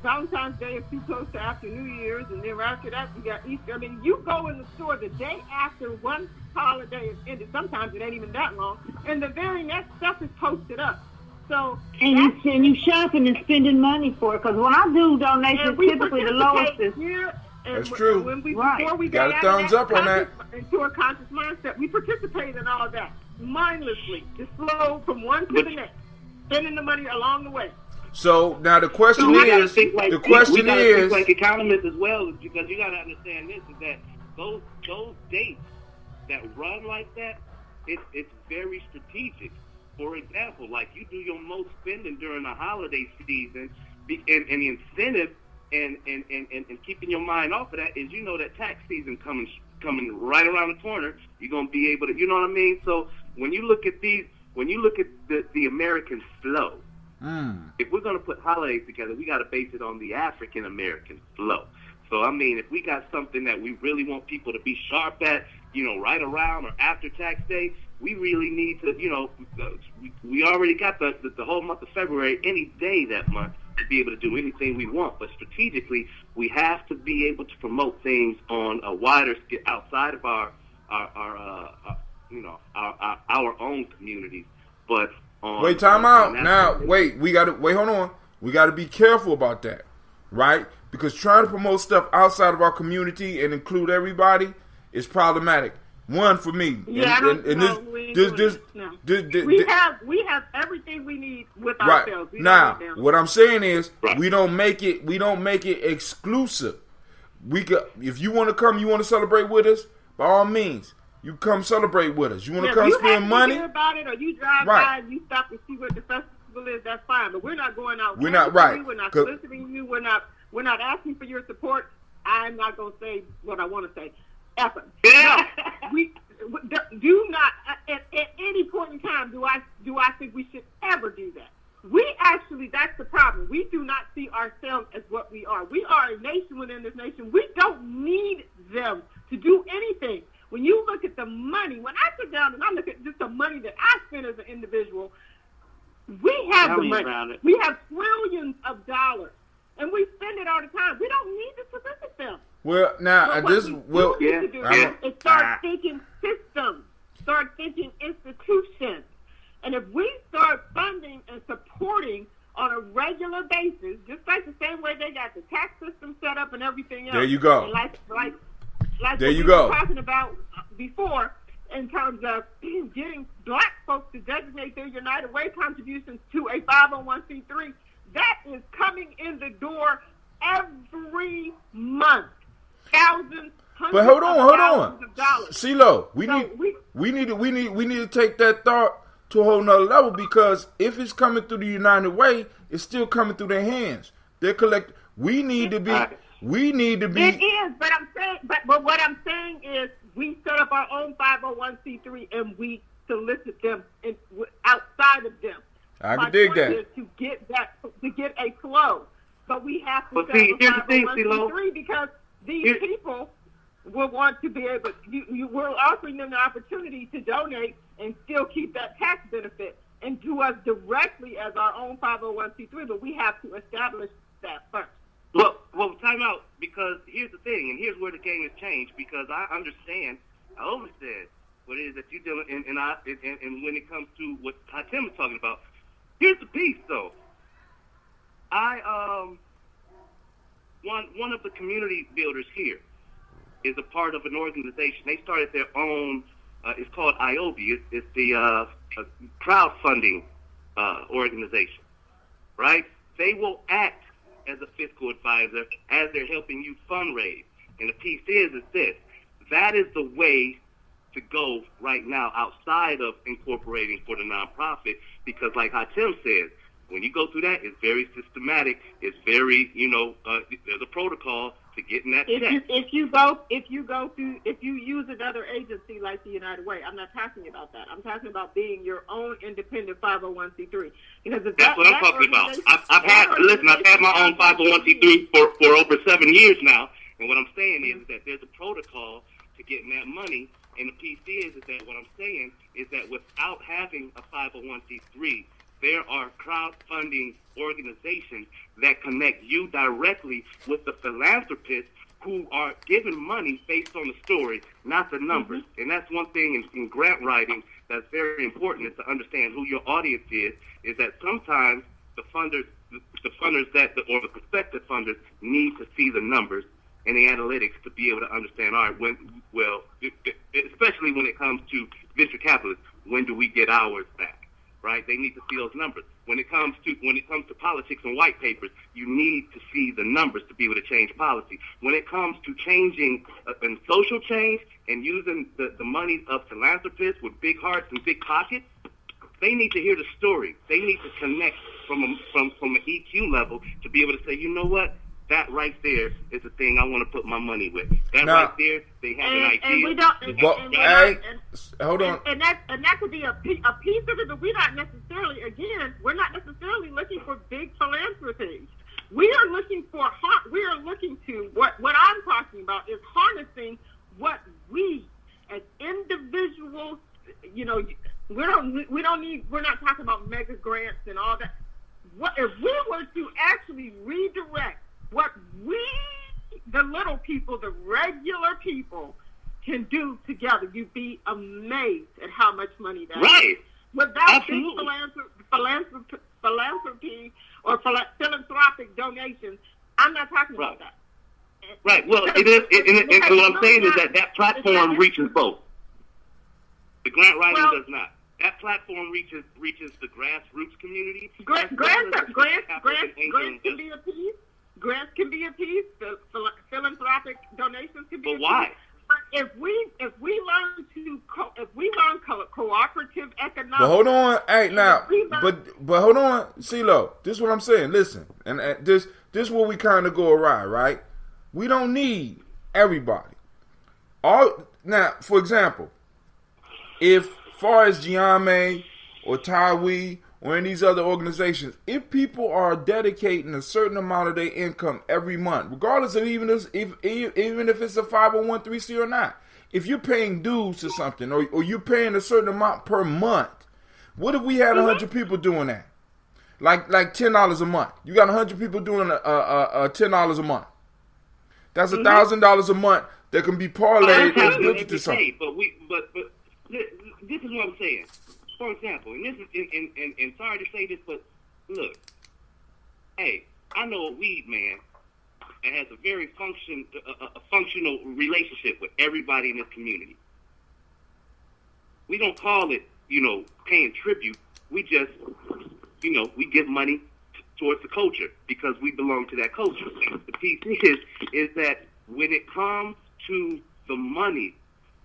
Valentine's Day is too close to after New Year's, and then after that you got Easter. You go in the store the day after one holiday is ended. Sometimes it ain't even that long, and the very next stuff is posted up. So and you shopping and spending money for it, because when I do donations, typically the lowest is. That's true. Before we got a thumbs up on that. Into a conscious mindset, we participate in all that mindlessly, just flow from one to the next, spending the money along the way. So now the question is, think like economists as well, because you got to understand this, is that those dates that run like that, it's very strategic. For example, like you do your most spending during the holiday season, and the incentive and keeping your mind off of that is, that tax season coming right around the corner. You're gonna be able to, you know what I mean? So when you look at the American flow, if we're gonna put holidays together, we got to base it on the African American flow. So if we got something that we really want people to be sharp at, right around or after tax day, we really need to, we already got the whole month of February, any day that month, to be able to do anything we want. But strategically, we have to be able to promote things on a wider scale outside of our our own communities, but on. Wait, time out. Now, wait, hold on. We got to be careful about that, right? Because trying to promote stuff outside of our community and include everybody is problematic. One, for me. We have everything we need with ourselves. Right. Now, what I'm saying is we don't make it exclusive. We could, if you want to come, you want to celebrate with us, by all means. You come celebrate with us. You want to come spend money? Hear about it, or you drive by and you stop to see what the festival is. That's fine, but we're not going out. We're not right. We're not soliciting you. We're not asking for your support. I'm not going to say what I want to say. Effort. No, we do not. At any point in time, do I think we should ever do that? We actually, that's the problem. We do not see ourselves as what we are. We are a nation within this nation. We don't need them to do anything. When you look at the money, when I sit down and I look at just the money that I spend as an individual, we have the money. We have trillions of dollars, and we spend it all the time. We don't need to solicit them. Well, now, start thinking systems, start thinking institutions. And if we start funding and supporting on a regular basis, just like the same way they got the tax system set up and everything else. There you go. And like there what you we go. were talking about before in terms of getting black folks to designate their United Way contributions to a 501c3, that is coming in the door every month. Thousands, but hold on. of dollars. CeeLo, we need to take that thought to a whole nother level, because if it's coming through the United Way, it's still coming through their hands. They're collect. We need to be. It is, but what I'm saying is, we set up our own 501c3 and we solicit them outside of them. I can dig that. Is to get a flow, but we have to set up a 501c3 because these people will want to be able. You were offering them the opportunity to donate and still keep that tax benefit and do us directly as our own 501c3, but we have to establish that first. Well, time out, because here's the thing, and here's where the game has changed, because I understand, I always said, what it is that you're doing, and when it comes to what Tim is talking about, here's the piece, though. One of the community builders here is a part of an organization. They started their own, it's called IOBI. It's the crowdfunding organization, right? They will act as a fiscal advisor as they're helping you fundraise. And the piece is this. That is the way to go right now outside of incorporating for the nonprofit, because like how Tim said, when you go through that, it's very systematic. It's very, there's a protocol to getting that check. If you use another agency like the United Way, I'm not talking about that. I'm talking about being your own independent 501c3. Because that's what I'm talking about. I've had my own 501c3 for over 7 years now, and what I'm saying is that there's a protocol to getting that money. And the piece is that what I'm saying is that without having a 501c3, there are crowdfunding organizations that connect you directly with the philanthropists who are giving money based on the story, not the numbers. Mm-hmm. And that's one thing in grant writing that's very important, is to understand who your audience is that sometimes the funders or the prospective funders need to see the numbers and the analytics to be able to understand, all right, especially when it comes to venture capitalists, when do we get ours back? Right? They need to see those numbers. When it comes to politics and white papers, you need to see the numbers to be able to change policy. When it comes to changing and social change and using the money of philanthropists with big hearts and big pockets, they need to hear the story. They need to connect from an EQ level to be able to say, you know what? That right there is the thing I want to put my money with. Right there, they have an idea. Hold on. And that could be a piece of it, but we're not necessarily looking for big philanthropy. We are looking to what I'm talking about is harnessing what we as individuals, we're not talking about mega grants and all that. What if we were to actually redirect what we, the little people, the regular people, can do together. You'd be amazed at how much money that Right. is. Without Absolutely. big philanthropy or philanthropic donations, I'm not talking about Right. that. Right. Well, it is, and what I'm saying is that platform reaches both. The grant writing Well, does not. That platform reaches the grassroots community. Grants as well as the can be a piece. Grants can be a piece. Philanthropic donations can be. But a why? Piece. But if we learn cooperative economics. But hold on, hey now, but hold on, CeeLo. This is what I'm saying. Listen, and this is where we kind of go awry, right? We don't need everybody. Now, for example, if far as Gye-Nyame or Tawi or any of these other organizations, if people are dedicating a certain amount of their income every month, regardless of even if it's a 501(c)(3) or not, if you're paying dues to something or you're paying a certain amount per month, what if we had 100 people doing that? Like $10 a month. You got 100 people doing $10 a month. That's $1,000 a month that can be parlayed and built to something. But this is what I'm saying. For example, and this is and sorry to say this, but look, hey, I know a weed man that has a very functional relationship with everybody in this community. We don't call it, paying tribute. We just, we give money towards the culture because we belong to that culture. The piece is that when it comes to the money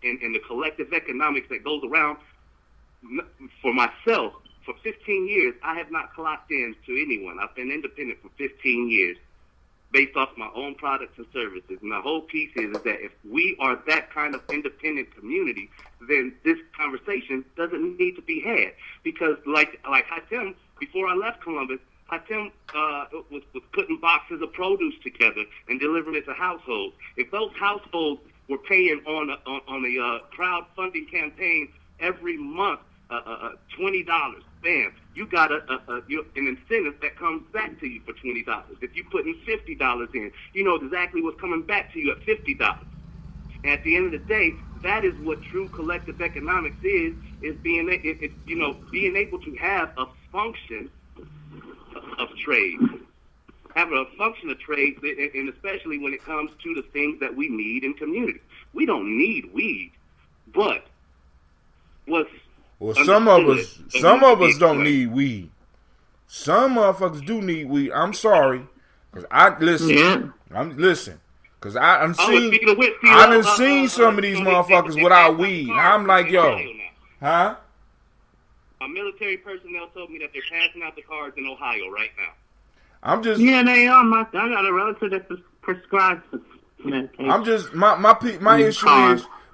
and the collective economics that goes around, for myself, for 15 years, I have not clocked in to anyone. I've been independent for 15 years based off my own products and services. And the whole piece is that if we are that kind of independent community, then this conversation doesn't need to be had. Because like Hatem, before I left Columbus, Hatem was putting boxes of produce together and delivering it to households. If those households were paying on a crowdfunding campaign every month, $20, bam, you got an incentive that comes back to you for $20. If you put in $50 in, you know exactly what's coming back to you at $50. And at the end of the day, that is what true collective economics is being able to have a function of trade. Having a function of trade, and especially when it comes to the things that we need in community. We don't need weed, but some of us don't need weed. Some motherfuckers do need weed. I'm sorry, cause cause I done seen some of these motherfuckers without weed. I'm like, yo, huh? A military personnel told me that they're passing out the cards in Ohio right now. I'm just they are. I got a relative that prescribes medication. I'm just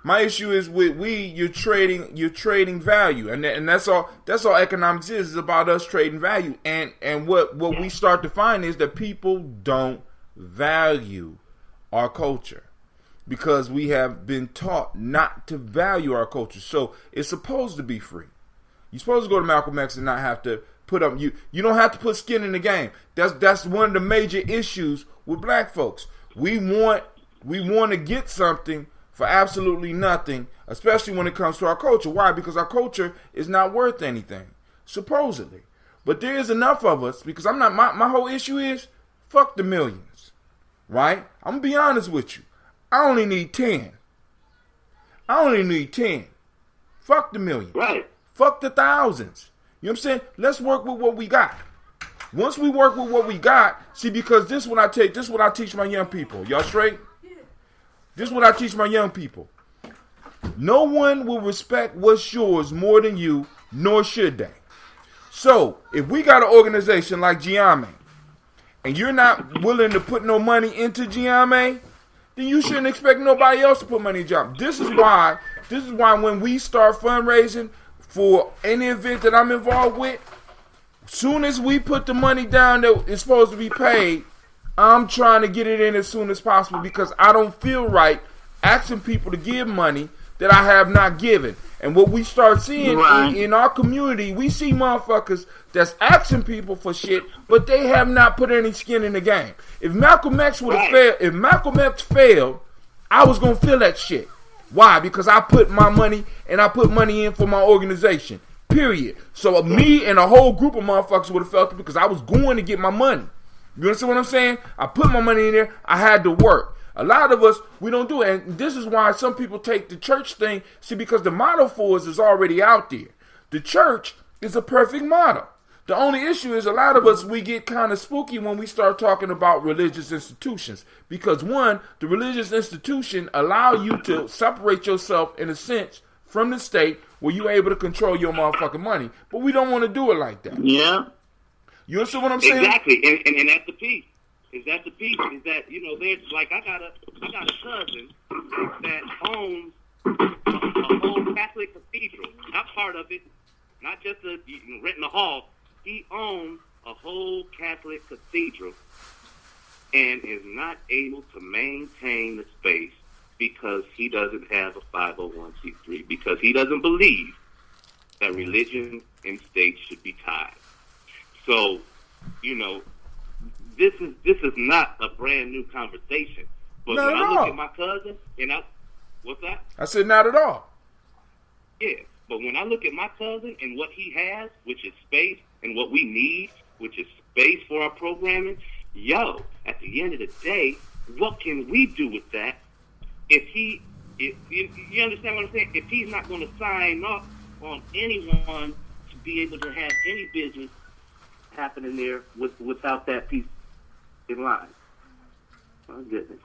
my issue is with weed. You're trading value, and that's all economics is about us trading value. And what we start to find is that people don't value our culture because we have been taught not to value our culture. So it's supposed to be free. You're supposed to go to Malcolm X and not have to put up you don't have to put skin in the game. That's one of the major issues with black folks. We want to get something for absolutely nothing, especially when it comes to our culture. Why? Because our culture is not worth anything, supposedly. But there is enough of us, because I'm not my whole issue is fuck the millions. Right? I'm gonna be honest with you. I only need 10. Fuck the millions. Right. Fuck the thousands. You know what I'm saying? Let's work with what we got. Once we work with what we got, see, because this is what I teach my young people. Y'all straight? This is what I teach my young people. No one will respect what's yours more than you, nor should they. So, if we got an organization like Gye-Nyame, and you're not willing to put no money into Gye-Nyame, then you shouldn't expect nobody else to put money in Gye-Nyame. This is why when we start fundraising for any event that I'm involved with, soon as we put the money down that is supposed to be paid, I'm trying to get it in as soon as possible, because I don't feel right asking people to give money that I have not given. And what we start seeing in our community, we see motherfuckers that's asking people for shit, but they have not put any skin in the game. If Malcolm X would have failed, I was gonna feel that shit. Why? Because I put my money and I put money in for my organization. Period. So me and a whole group of motherfuckers would have felt it because I was going to get my money. You understand what I'm saying? I put my money in there. I had to work. A lot of us, we don't do it. And this is why some people take the church thing. See, because the model for us is already out there. The church is a perfect model. The only issue is a lot of us, we get kind of spooky when we start talking about religious institutions. Because one, the religious institution allow you to separate yourself in a sense from the state where you're able to control your motherfucking money. But we don't want to do it like that. Yeah. You understand what I'm saying? Exactly. And that's the piece. Is that there's like I got a cousin that owns a whole Catholic cathedral. Not part of it, not just renting a hall. He owns a whole Catholic cathedral and is not able to maintain the space because he doesn't have a 501c3, because he doesn't believe that religion and state should be tied. So, this is not a brand new conversation. But not when at I look all. at my cousin, what's that? I said not at all. Yeah, but when I look at my cousin and what he has, which is space, and what we need, which is space for our programming, at the end of the day, what can we do with that? If you understand what I'm saying? If he's not going to sign off on anyone to be able to have any business happening there without that piece in line. My goodness.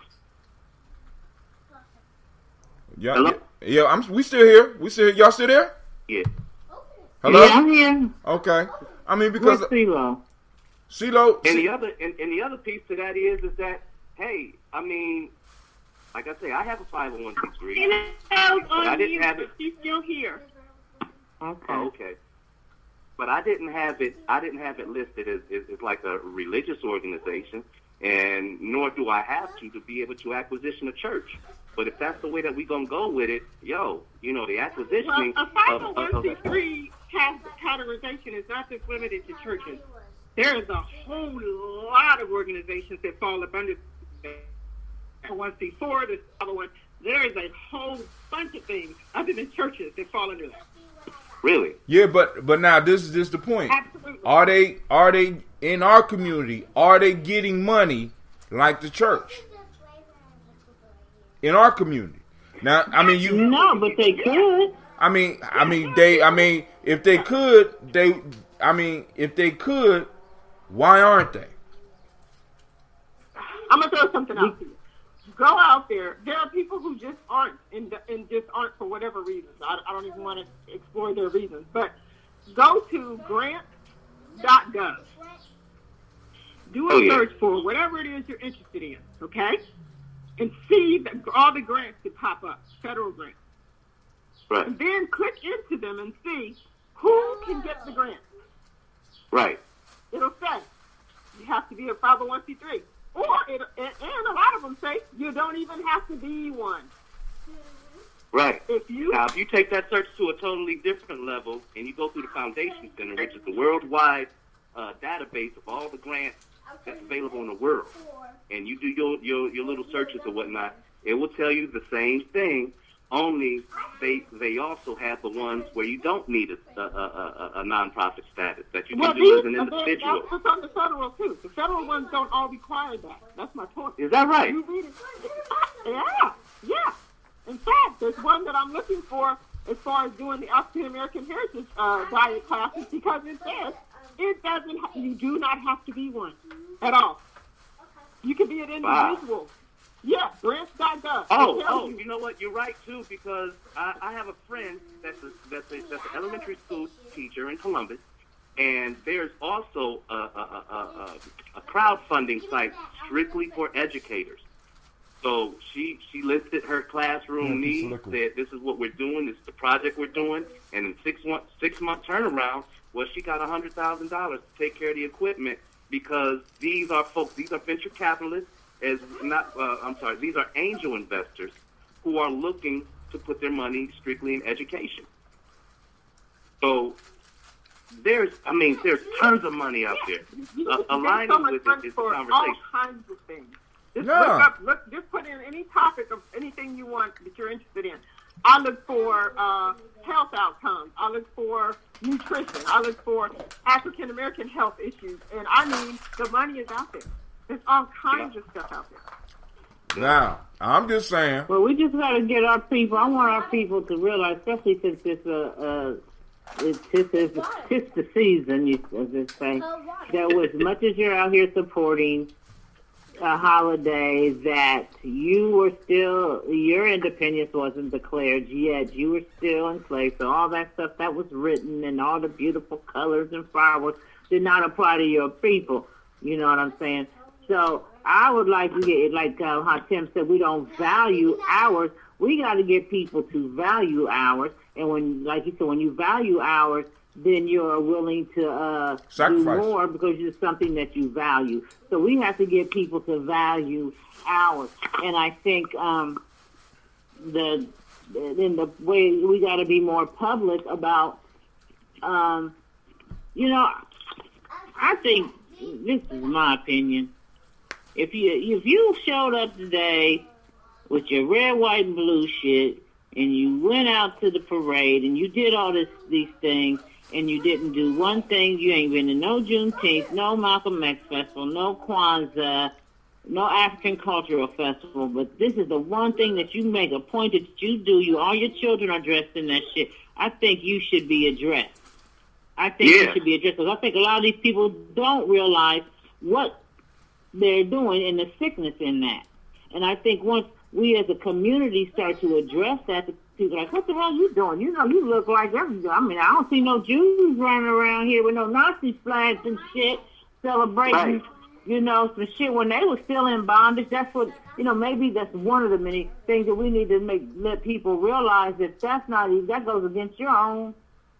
Yeah, Hello? yeah. We still here. Y'all still there? Yeah. Hello. Yeah, I'm here. Okay. I mean, because Where's CeeLo? CeeLo. And the other piece to that is that, hey, I mean, like I say, I have a 501c3. But I didn't have it. She's still here. Okay. Oh, okay. But I didn't have it. Listed as like a religious organization, and nor do I have to be able to acquisition a church. But if that's the way that we're gonna go with it, the acquisitioning Well, a 501c3 categorization is not just limited to churches. There is a whole lot of organizations that fall up under 501c4. There's 501. There is a whole bunch of things other than churches that fall under that. Really? Yeah, but now this is the point. Absolutely. Are they in our community? Are they getting money like the church in our community? Now, I mean, No, but they could. if they could, why aren't they? I'm gonna throw something out to you. Go out there. There are people who just aren't, and just aren't for whatever reasons. I don't even want to explore their reasons. But go to grants.gov. Do a search for whatever it is you're interested in, okay? And see all the grants that pop up, federal grants. Right. And then click into them and see who can get the grant. Right. It'll say you have to be a 501c3. Or, and a lot of them say, you don't even have to be one. Right. If you take that search to a totally different level, and you go through the Foundation Center, which is the worldwide database of all the grants that's available in the world, and you do your little searches or whatnot, it will tell you the same thing. Only they also have the ones where you don't need a nonprofit status, that you can do as an individual. That's what's on the federal too. The federal ones don't all require that. That's my point. Is that right? You read it. Yeah. In fact, there's one that I'm looking for as far as doing the African American Heritage diet classes, because it says you do not have to be one at all. You can be an individual. Wow. Yeah, grants.gov. Oh, you know what? You're right too, because I have a friend that's an elementary school teacher in Columbus, and there's also a crowdfunding site strictly for educators. So she listed her classroom needs, said this is what we're doing, this is the project we're doing, and in 6 month turnaround, well, she got $100,000 to take care of the equipment, because these are venture capitalists. These are angel investors who are looking to put their money strictly in education. So there's tons of money out there. Aligning with it is the conversation. All kinds of things. Just No. just put in any topic of anything you want that you're interested in. I look for health outcomes. I look for nutrition. I look for African American health issues. And I mean, the money is out there. There's all kinds of stuff out there. Now, I'm just saying. Well, we just got to get our people. I want our people to realize, especially since it's the season, as they say, that as much as you're out here supporting a holiday, that you were still, your independence wasn't declared yet. You were still enslaved. So all that stuff that was written and all the beautiful colors and fireworks did not apply to your people. You know what I'm saying? So I would like to get, like how Tim said, we don't value ours. We got to get people to value ours. And when, like you said, when you value ours, then you're willing to do more because it's something that you value. So we have to get people to value ours. And I think in the way we got to be more public about, I think this is my opinion. If you showed up today with your red, white, and blue shit, and you went out to the parade and you did all these things, and you didn't do one thing, you ain't been to no Juneteenth, no Malcolm X Festival, no Kwanzaa, no African Cultural Festival, but this is the one thing that you make a point that you do. All your children are dressed in that shit. I think you should be addressed. You should be addressed, because I think a lot of these people don't realize what they're doing and the sickness in that. And I think once we as a community start to address that, people are like, what the hell are you doing? You know, you look like everybody. I mean, I don't see no Jews running around here with no Nazi flags and shit celebrating, some shit when they were still in bondage. That's what, maybe that's one of the many things that we need to let people realize that that goes against your own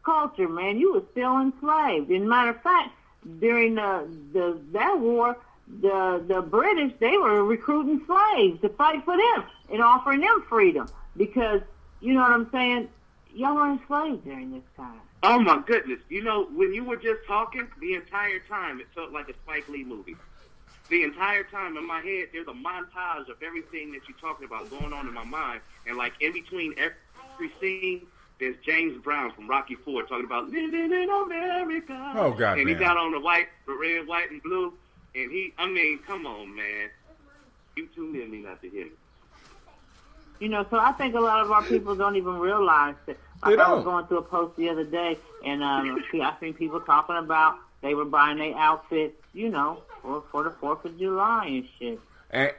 culture, man. You were still enslaved. And matter of fact, during that war, the British, they were recruiting slaves to fight for them and offering them freedom because, you know what I'm saying, y'all were enslaved during this time. Oh, my goodness. When you were just talking, the entire time, it felt like a Spike Lee movie. The entire time in my head, there's a montage of everything that you're talking about going on in my mind. And, like, in between every scene, there's James Brown from Rocky IV talking about living in America. Oh, God, and man. he got on the red, white, and blue. And come on, man. You tuned in me not to hear me. So I think a lot of our people don't even realize that. Like I was going through a post the other day, and I seen people talking about they were buying their outfits, for the 4th of July and shit. And,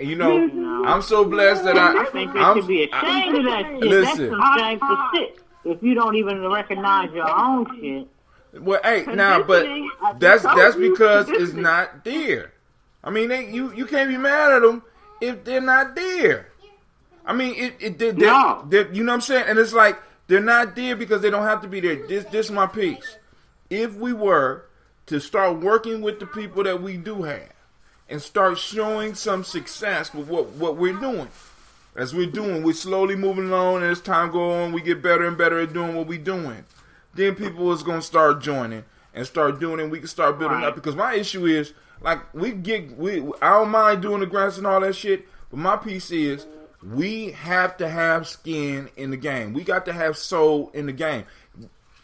I'm so blessed that I think they should be ashamed of that shit. Listen. That's some shameful shit. If you don't even recognize your own shit. Well, hey, now, but that's because it's not there. I mean, you can't be mad at them if they're not there. I mean, you know what I'm saying? And it's like, they're not there because they don't have to be there. This is my piece. If we were to start working with the people that we do have and start showing some success with what we're doing, as we're slowly moving along, and as time goes on, we get better and better at doing what we're doing. Then people is going to start joining and start doing it, and we can start building up. Because my issue is, like, I don't mind doing the grants and all that shit, but my piece is, we have to have skin in the game. We got to have soul in the game.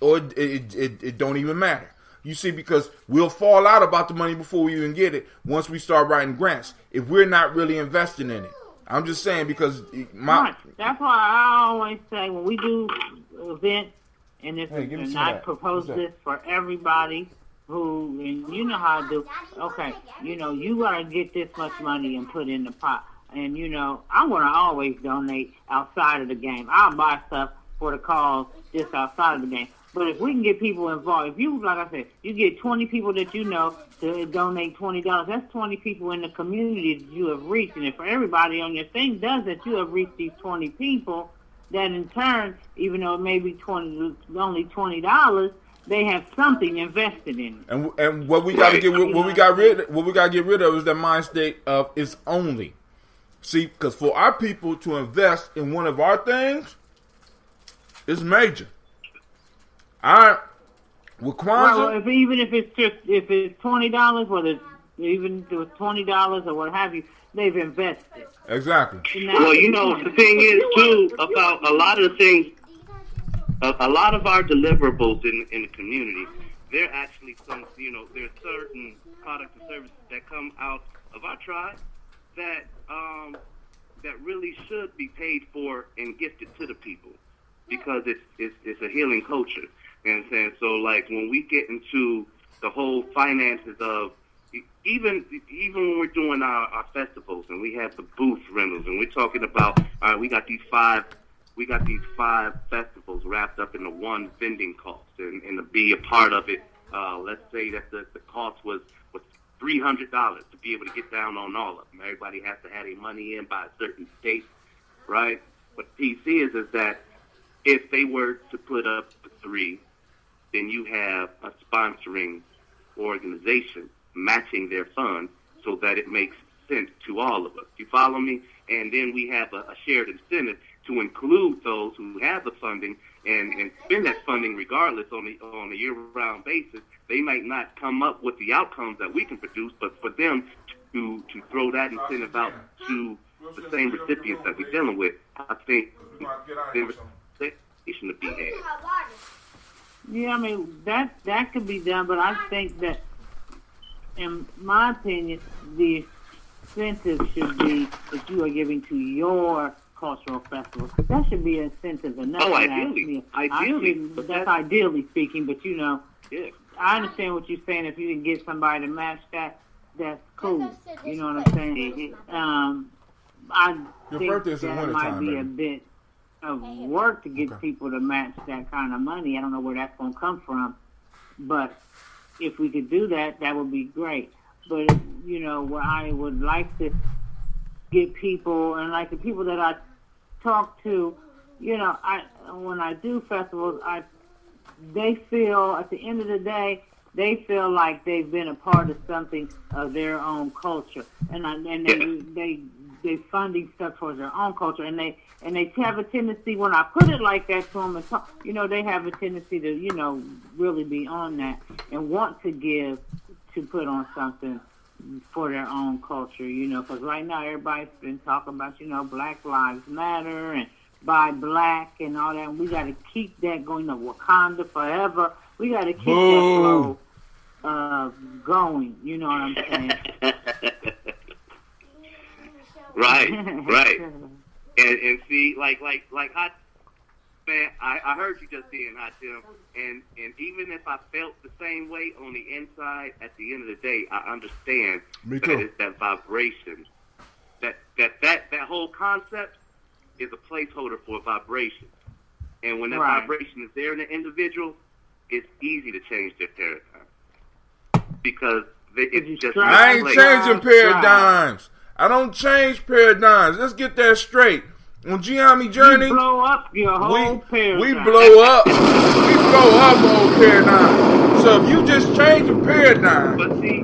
Or it don't even matter. You see, because we'll fall out about the money before we even get it once we start writing grants, if we're not really investing in it. I'm just saying, because that's why I always say when we do events, and I propose this for everybody who, and you know how I do, okay, you got to get this much money and put in the pot. And, I'm going to always donate outside of the game. I'll buy stuff for the cause just outside of the game. But if we can get people involved, if you, like I said, you get 20 people that you know to donate $20, that's 20 people in the community that you have reached. And if everybody on your thing does that, you have reached these 20 people, then in turn, even though it may be only $20, they have something invested in it. And what we got to get what we got to get rid of is that mind state of it's only. See, because for our people to invest in one of our things, it's major. With Kwanzaa, even if it's $20, whether it's even if it was $20 or what have you, they've invested. Exactly. Well, you know, the thing is, too, about a lot of the things, a lot of our deliverables in the community, there are actually some, you know, there's certain products and services that come out of our tribe that that really should be paid for and gifted to the people because it's a healing culture. You know what I'm saying? So, like, when we get into the whole finances of even when we're doing our festivals and we have the booth rentals and we're talking about, all right, we got these five festivals wrapped up into one vending cost, and to be a part of it, let's say that the cost was $300 to be able to get down on all of them. Everybody has to have their money in by a certain date, right? But the piece is that if they were to put up the three, then you have a sponsoring organization matching their funds so that it makes sense to all of us. You follow me? And then we have a shared incentive to include those who have the funding and spend that funding regardless on a year-round basis. They might not come up with the outcomes that we can produce, but for them to throw that incentive out to the same recipients that we're dealing with, I think there's a to be had. Yeah, I mean, that could be done, but I think that, in my opinion, the incentive should be that you are giving to your cultural festival. That should be an incentive enough. Oh, ideally. That's ideally speaking, but you know, yeah. I understand what you're saying. If you can get somebody to match that, that's cool. You know what I'm saying? I think that might be a bit of work to get people to match that kind of money. I don't know where that's going to come from, but if we could do that, that would be great. But, you know, what I would like to get people, and like the people that I talk to, you know, when I do festivals, they feel, at the end of the day, they feel like they've been a part of something of their own culture, and they funding stuff for their own culture, and they have a tendency, when I put it like that to them, and talk, you know, they have a tendency to, you know, really be on that and want to give, to put on something for their own culture, you know, because right now everybody's been talking about, you know, Black Lives Matter and Buy Black and all that, and we got to keep that going, to Wakanda forever. We got to keep that flow going, you know what I'm saying? Right. And see, like Hot man, I heard you just then, Hot Tim, and even if I felt the same way on the inside, at the end of the day, I understand that it's that vibration, that whole concept is a placeholder for a vibration, and when that vibration is there in the individual, it's easy to change their paradigm because it's just. I ain't changing paradigms. I don't change paradigms. Let's get that straight. On Gye-Nyame journey, you blow up your whole paradigm. We blow up whole paradigm. So if you just change a paradigm, but see,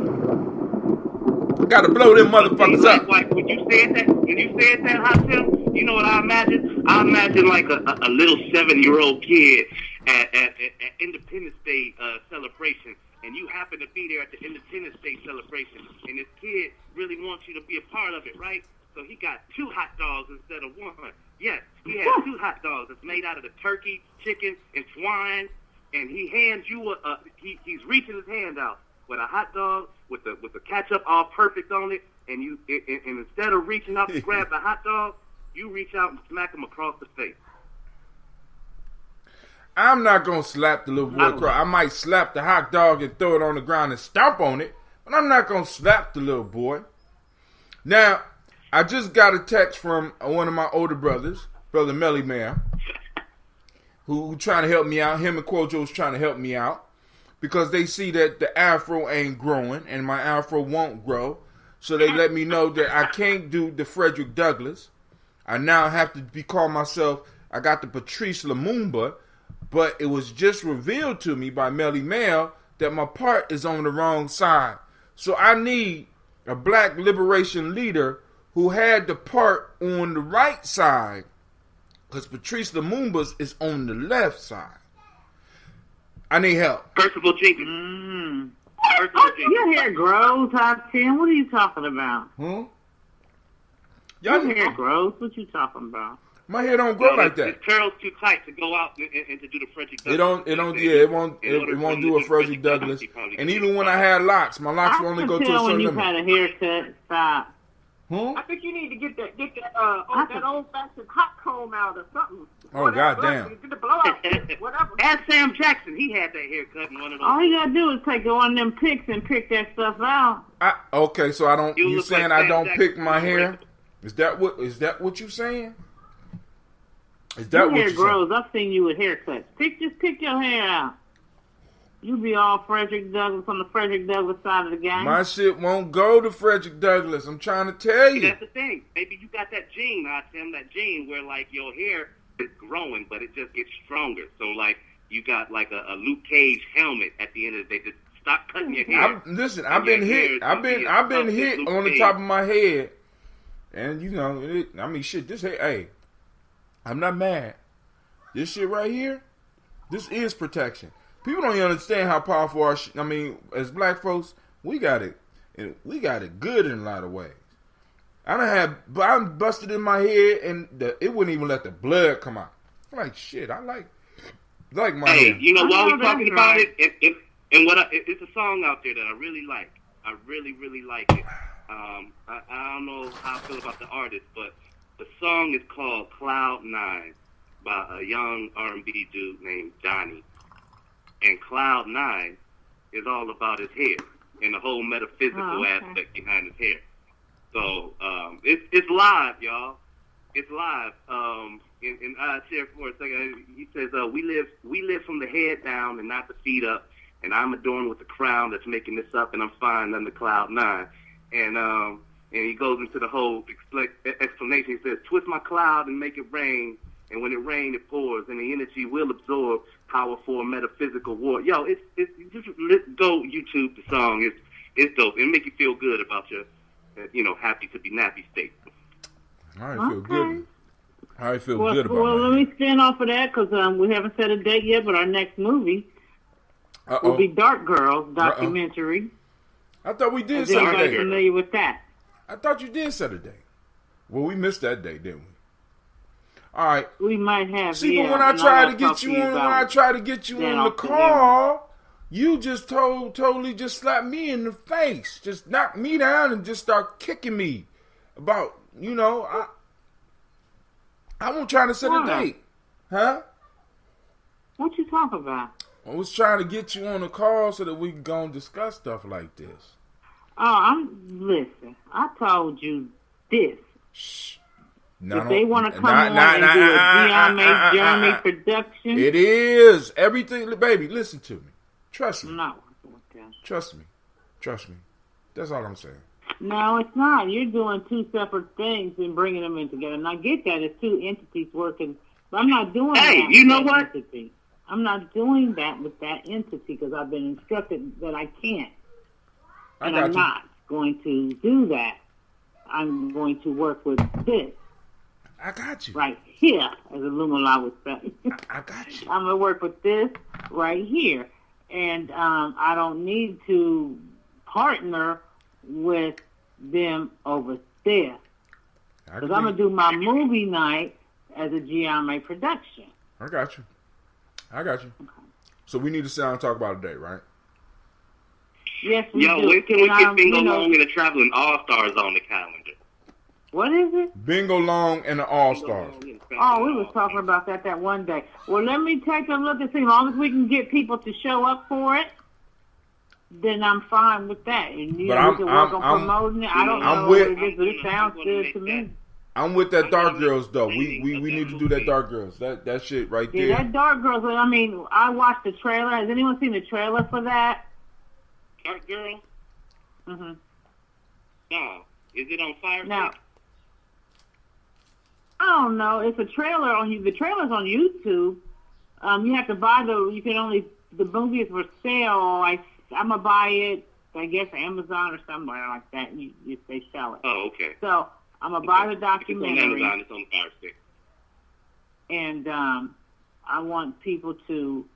gotta blow them motherfuckers up. Like when you said that, Hot Tim, you know what I imagine? I imagine like a little 7-year-old kid at Independence Day celebration, and you happen to be there at the Independence Day celebration, and this kid really wants you to be a part of it, right? So he got 2 hot dogs instead of 1. Yes, he had 2 hot dogs. It's made out of the turkey, chicken, and swine, and he hands you he's reaching his hand out with a hot dog with the ketchup all perfect on it, and instead of reaching out to grab the hot dog, you reach out and smack him across the face. I'm not gonna slap the little boy across. I might slap the hot dog and throw it on the ground and stomp on it, but I'm not gonna slap the little boy. Now, I just got a text from one of my older brothers, Brother Melly Man, who trying to help me out. Him and Quojo's trying to help me out because they see that the afro ain't growing and my afro won't grow. So they let me know that I can't do the Frederick Douglass. I now have to call myself, I got the Patrice Lumumba, but it was just revealed to me by Melly Mel that my part is on the wrong side. So I need a black liberation leader who had the part on the right side, because Patrice Lumumba's is on the left side. I need help. Percival Jenkins. Your hair grows, Hot Tim. What are you talking about? Y'all, Your hair grows. What you talking about? my hair don't grow like that. It curls too tight to go out and to do the Frederick Douglass. It won't do a Frederick Douglass. And even when I had locks, my locks will only go to a certain when you limit. had a haircut, stop. I think you need to get that old-fashioned hot comb out or something. Oh, goddamn. Get the blowout, whatever. Ask Sam Jackson. He had that haircut in one of those. All you gotta do is take one of them picks and pick that stuff out. Okay, so I don't. You look saying like I don't Sam pick Jackson. my hair? Is that what you saying? Is that Your what hair you grows. I've seen you with haircuts. Just pick your hair out. You be all Frederick Douglass on the Frederick Douglass side of the game. My shit won't go to Frederick Douglass. I'm trying to tell you. That's the thing. Maybe you got that gene, Tim, that gene where like your hair is growing, but it just gets stronger. So like you got like a Luke Cage helmet at the end of the day. Just stop cutting your hair. I've been hit. I've been hit on the top of my head, and you know, shit. This hair, hey, I'm not mad. This shit right here, this is protection. People don't even understand how powerful our shit. As black folks, we got it, and we got it good in a lot of ways. I'm busted in my head, and it wouldn't even let the blood come out. I'm like, shit, I like my hair. You know, while we're talking about it, it's a song out there that I really like. I really, really like it. I don't know how I feel about the artist, but the song is called Cloud 9 by a young R&B dude named Donnie. And Cloud 9 is all about his hair and the whole metaphysical aspect behind his hair. So it's live, y'all. It's live. And I'll share for a second. He says, "We live from the head down and not the feet up. And I'm adorned with the crown that's making this up, and I'm fine under Cloud 9." And he goes into the whole explanation. He says, "Twist my cloud and make it rain. And when it rains, it pours, and the energy will absorb power for a metaphysical war." Yo, it's just go YouTube the song. It's dope. It make you feel good about your, happy to be nappy state. All right, feel good. All right, feel good about Well, my let hair. me stand off of that because we haven't set a date yet, but our next movie will be Dark Girls documentary. I thought we did Is set a everybody date. familiar with that? I thought you did set a date. Well, we missed that date, didn't we? All right. We might have. See, yeah, but when I and try I'll to get talk you to on, about that the off the call, you just totally just slapped me in the face, just knocked me down and just start kicking me about, I wasn't trying to set a date, huh? What you talking about? I was trying to get you on the call so that we can go and discuss stuff like this. Oh, listen. I told you this. Shh. If they want to come on and do a Gye-Nyame Journey production, it is everything, baby. Listen to me. Trust me. No. Trust me. That's all I'm saying. No, it's not. You're doing two separate things and bringing them in together. And I get that it's two entities working, but I'm not doing that. Hey, you know with what? that entity. I'm not doing that with that entity because I've been instructed that I can't. And I'm not going to do that. I'm going to work with this. I got you. Right here, as Illumina would say. I got you. I'm going to work with this right here. And I don't need to partner with them over there. Because I'm going to do my movie night as a Gye-Nyame production. I got you. Okay. So we need to sit down and talk about a date, right? Yes, we Yo, do. when can we get Bingo Long and the Traveling All-Stars on the calendar? What is it? Bingo Long and the All-Stars. Oh, we was talking about that one day. Well, let me take a look and see. As long as we can get people to show up for it, then I'm fine with that. And we can work on promoting it. I don't know what it is, but it sounds good to me. I'm with that Dark Girls though. We need to do that Dark Girls. That shit right there. Yeah, that Dark Girls. I mean, I watched the trailer. Has anyone seen the trailer for that? Dark Girl? Mm-hmm. No. Is it on Fire? No. I don't know. It's a trailer on the trailer's on YouTube. You have to buy the movie is for sale. I'm gonna buy it, I guess, Amazon or somewhere like that. If they sell it. Oh, okay. So I'm gonna buy the documentary. It's on Amazon. It's on Fire Stick. And I want people to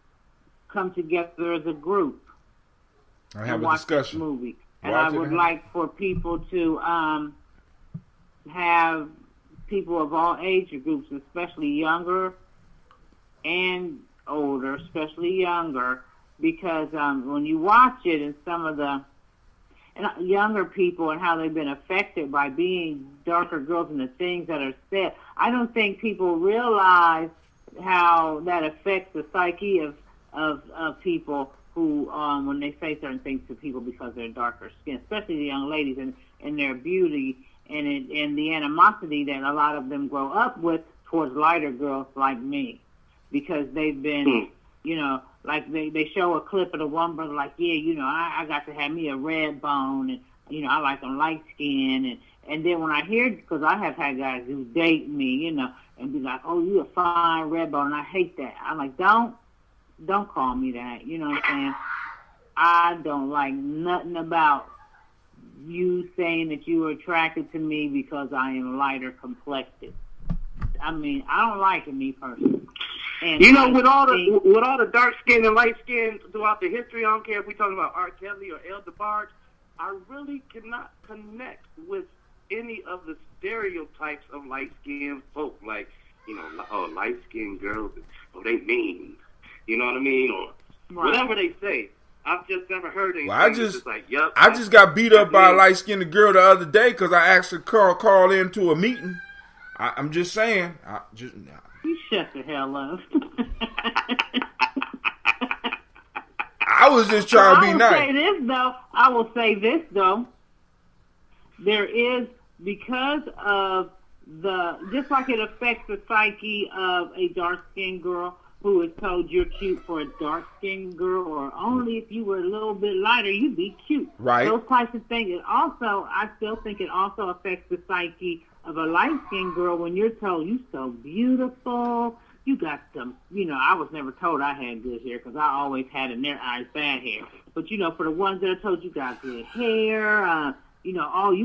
come together as a group I have and a watch discussion. this movie. And Watch I it would and- like for people to have people of all age groups, especially younger and older, especially younger, because when you watch it and some of the younger people and how they've been affected by being darker girls and the things that are said, I don't think people realize how that affects the psyche of people who, when they say certain things to people because they're darker skin, especially the young ladies and their beauty and the animosity that a lot of them grow up with towards lighter girls like me, because they've been, like they show a clip of the one brother like, I got to have me a red bone, and I like them light skin, and then when I hear, because I have had guys who date me, and be like, oh, you a fine red bone, and I hate that. I'm like, don't call me that. You know what I'm saying? I don't like nothing about you saying that you are attracted to me because I am lighter complected. I mean, I don't like it, me personally. And with all the dark skin and light skin throughout the history, I don't care if we're talking about R. Kelly or El DeBarge, I really cannot connect with any of the stereotypes of light skinned folk, like, light skinned girls, they mean. You know what I mean? Or whatever they say. I've just never heard anything. Well, I just got beat up by a light-skinned girl the other day because I asked her to call into a meeting. I'm just saying. You shut the hell up. I was just trying to be nice. I will say this, though. There is, because of just like it affects the psyche of a dark-skinned girl who is told you're cute for a dark-skinned girl, or only if you were a little bit lighter, you'd be cute. Right. Those types of things. I still think it also affects the psyche of a light-skinned girl when you're told you're so beautiful, you got some, I was never told I had good hair because I always had in their eyes bad hair. But, for the ones that are told you got good hair, you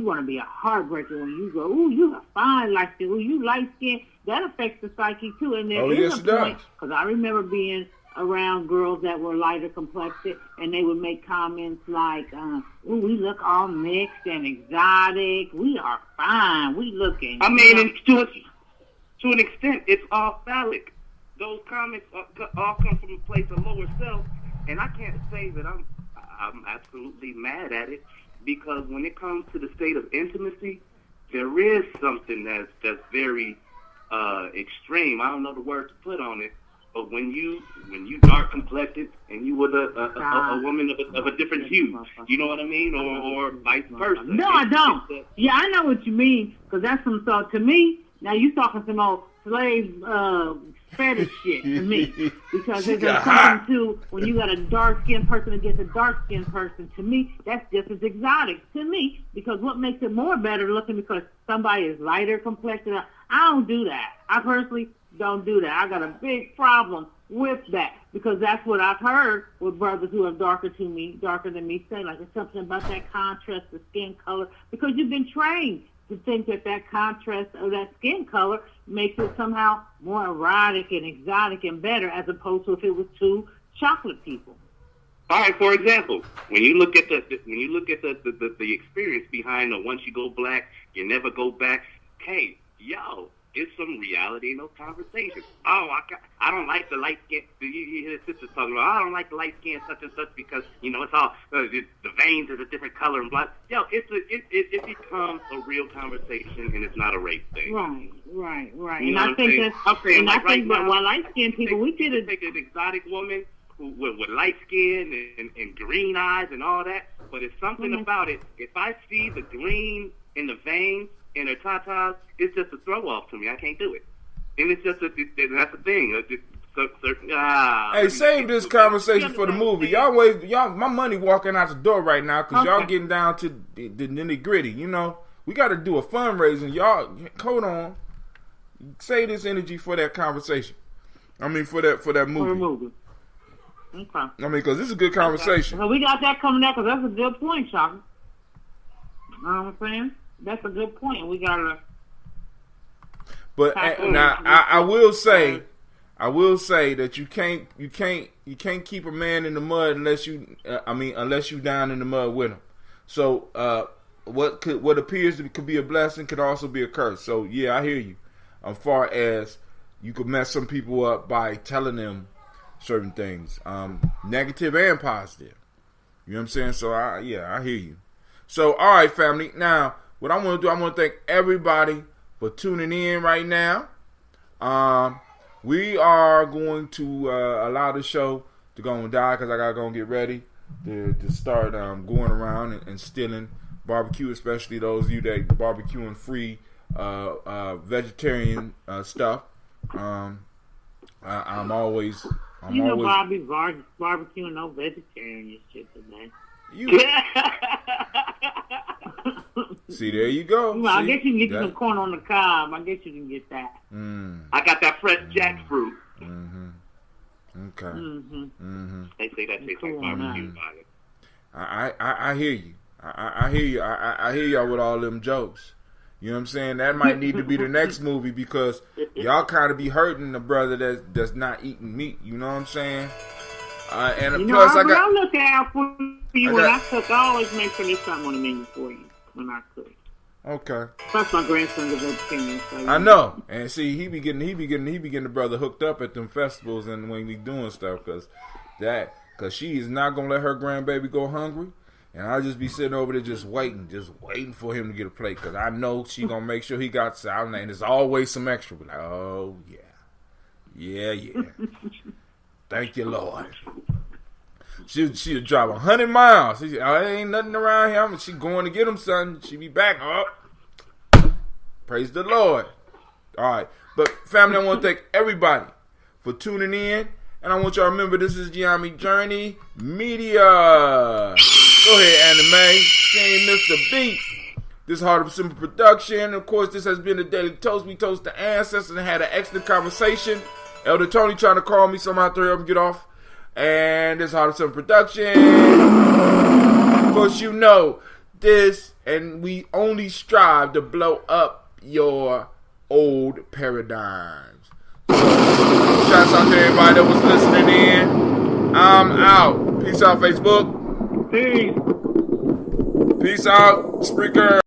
want to be a heartbreaker when you go, ooh, you a fine light skin, ooh, you light skin. That affects the psyche too. And there is a point, because I remember being around girls that were lighter complected, and they would make comments like, ooh, we look all mixed and exotic. We are fine. We looking. I mean, to an extent, it's all phallic. Those comments all come from a place of lower self, and I can't say that I'm absolutely mad at it, because when it comes to the state of intimacy, there is something that's very extreme. I don't know the word to put on it, but when you dark complected and you were a woman of a different hue, you know what I mean, or vice versa. No, I don't. I know what you mean, because that's some sort to me. Now you talking some old slave fetish shit to me, because there's something to when you got a dark skinned person against a dark skinned person. To me, that's just as exotic to me, because what makes it more better looking because somebody is lighter complected. I don't do that. I personally don't do that. I got a big problem with that, because that's what I've heard with brothers who are darker than me, say, like it's something about that contrast of skin color, because you've been trained to think that contrast of that skin color makes it somehow more erotic and exotic and better, as opposed to if it was two chocolate people. All right, for example, when you look at the experience behind the once you go black, you never go back. Hey, it's some reality in those conversations. Oh, I don't like the light skin. You hear the sisters talking about, I don't like the light skin such and such because it's all the veins are a different color and blah. It becomes a real conversation, and it's not a race thing. Right. You know and I think that while light skin people, we did it. Take an exotic woman with light skin and green eyes and all that, but it's something about it. If I see the green in the veins and her tatas, it's just a throw off to me. I can't do it, and it's just that's the thing. Hey, save this conversation for the movie. Y'all, my money walking out the door right now because y'all getting down to the nitty gritty. We got to do a fundraising. Y'all, hold on. Save this energy for that conversation. I mean, for that movie. For a movie. Okay. I mean, because this is a good conversation. So we got that coming out because that's a good point, Shaka. You know what I'm saying? That's a good point. We gotta. But now I will say, I will say that you can't keep a man in the mud unless you down in the mud with him. So what appears to could be a blessing could also be a curse. So yeah, I hear you. As far as you could mess some people up by telling them certain things, negative and positive. You know what I'm saying? So I hear you. So all right, family. Now what I want to do, I want to thank everybody for tuning in right now. We are going to allow the show to go and die because I gotta go and get ready to start going around and stealing barbecue, especially those of you that barbecuing free vegetarian stuff. I'm always Bobby barbecuing no vegetarian shit today. See, there you go. Well, I guess you can get some corn on the cob. I guess you can get that. I got that fresh jackfruit. Okay. They say that tastes like barbecue. I hear you. I hear you. I hear y'all with all them jokes. You know what I'm saying? That might need to be the next movie because y'all kind of be hurting the brother that's not eating meat. You know what I'm saying? And plus, I look out for you when I cook. I always make sure there's something on the menu for you when I cook. Okay. Plus, my grandson's a vegetarian. So I know, and see, he be getting the brother hooked up at them festivals and when we doing stuff because she is not gonna let her grandbaby go hungry, and I just be sitting over there just waiting for him to get a plate because I know she gonna make sure he got salad and there's always some extra. Like, oh yeah. Thank you, Lord. She'll drive 100 miles. She said, oh, there ain't nothing around here. She going to get him, son. She be back. Oh, praise the Lord. All right. But, family, I want to thank everybody for tuning in. And I want y'all to remember this is Gye-Nyame Journey Media. Go ahead, Anime. She ain't missed a beat. This is Heart of Simple Production. Of course, this has been the Daily Toast. We toast the ancestors and had an excellent conversation. Elder Tony trying to call me somehow to help him get off. And this is Heart of Simple Production. Of course, you know this, and we only strive to blow up your old paradigms. So, shouts out to everybody that was listening in. I'm out. Peace out, Facebook. Peace. Peace out, Spreaker.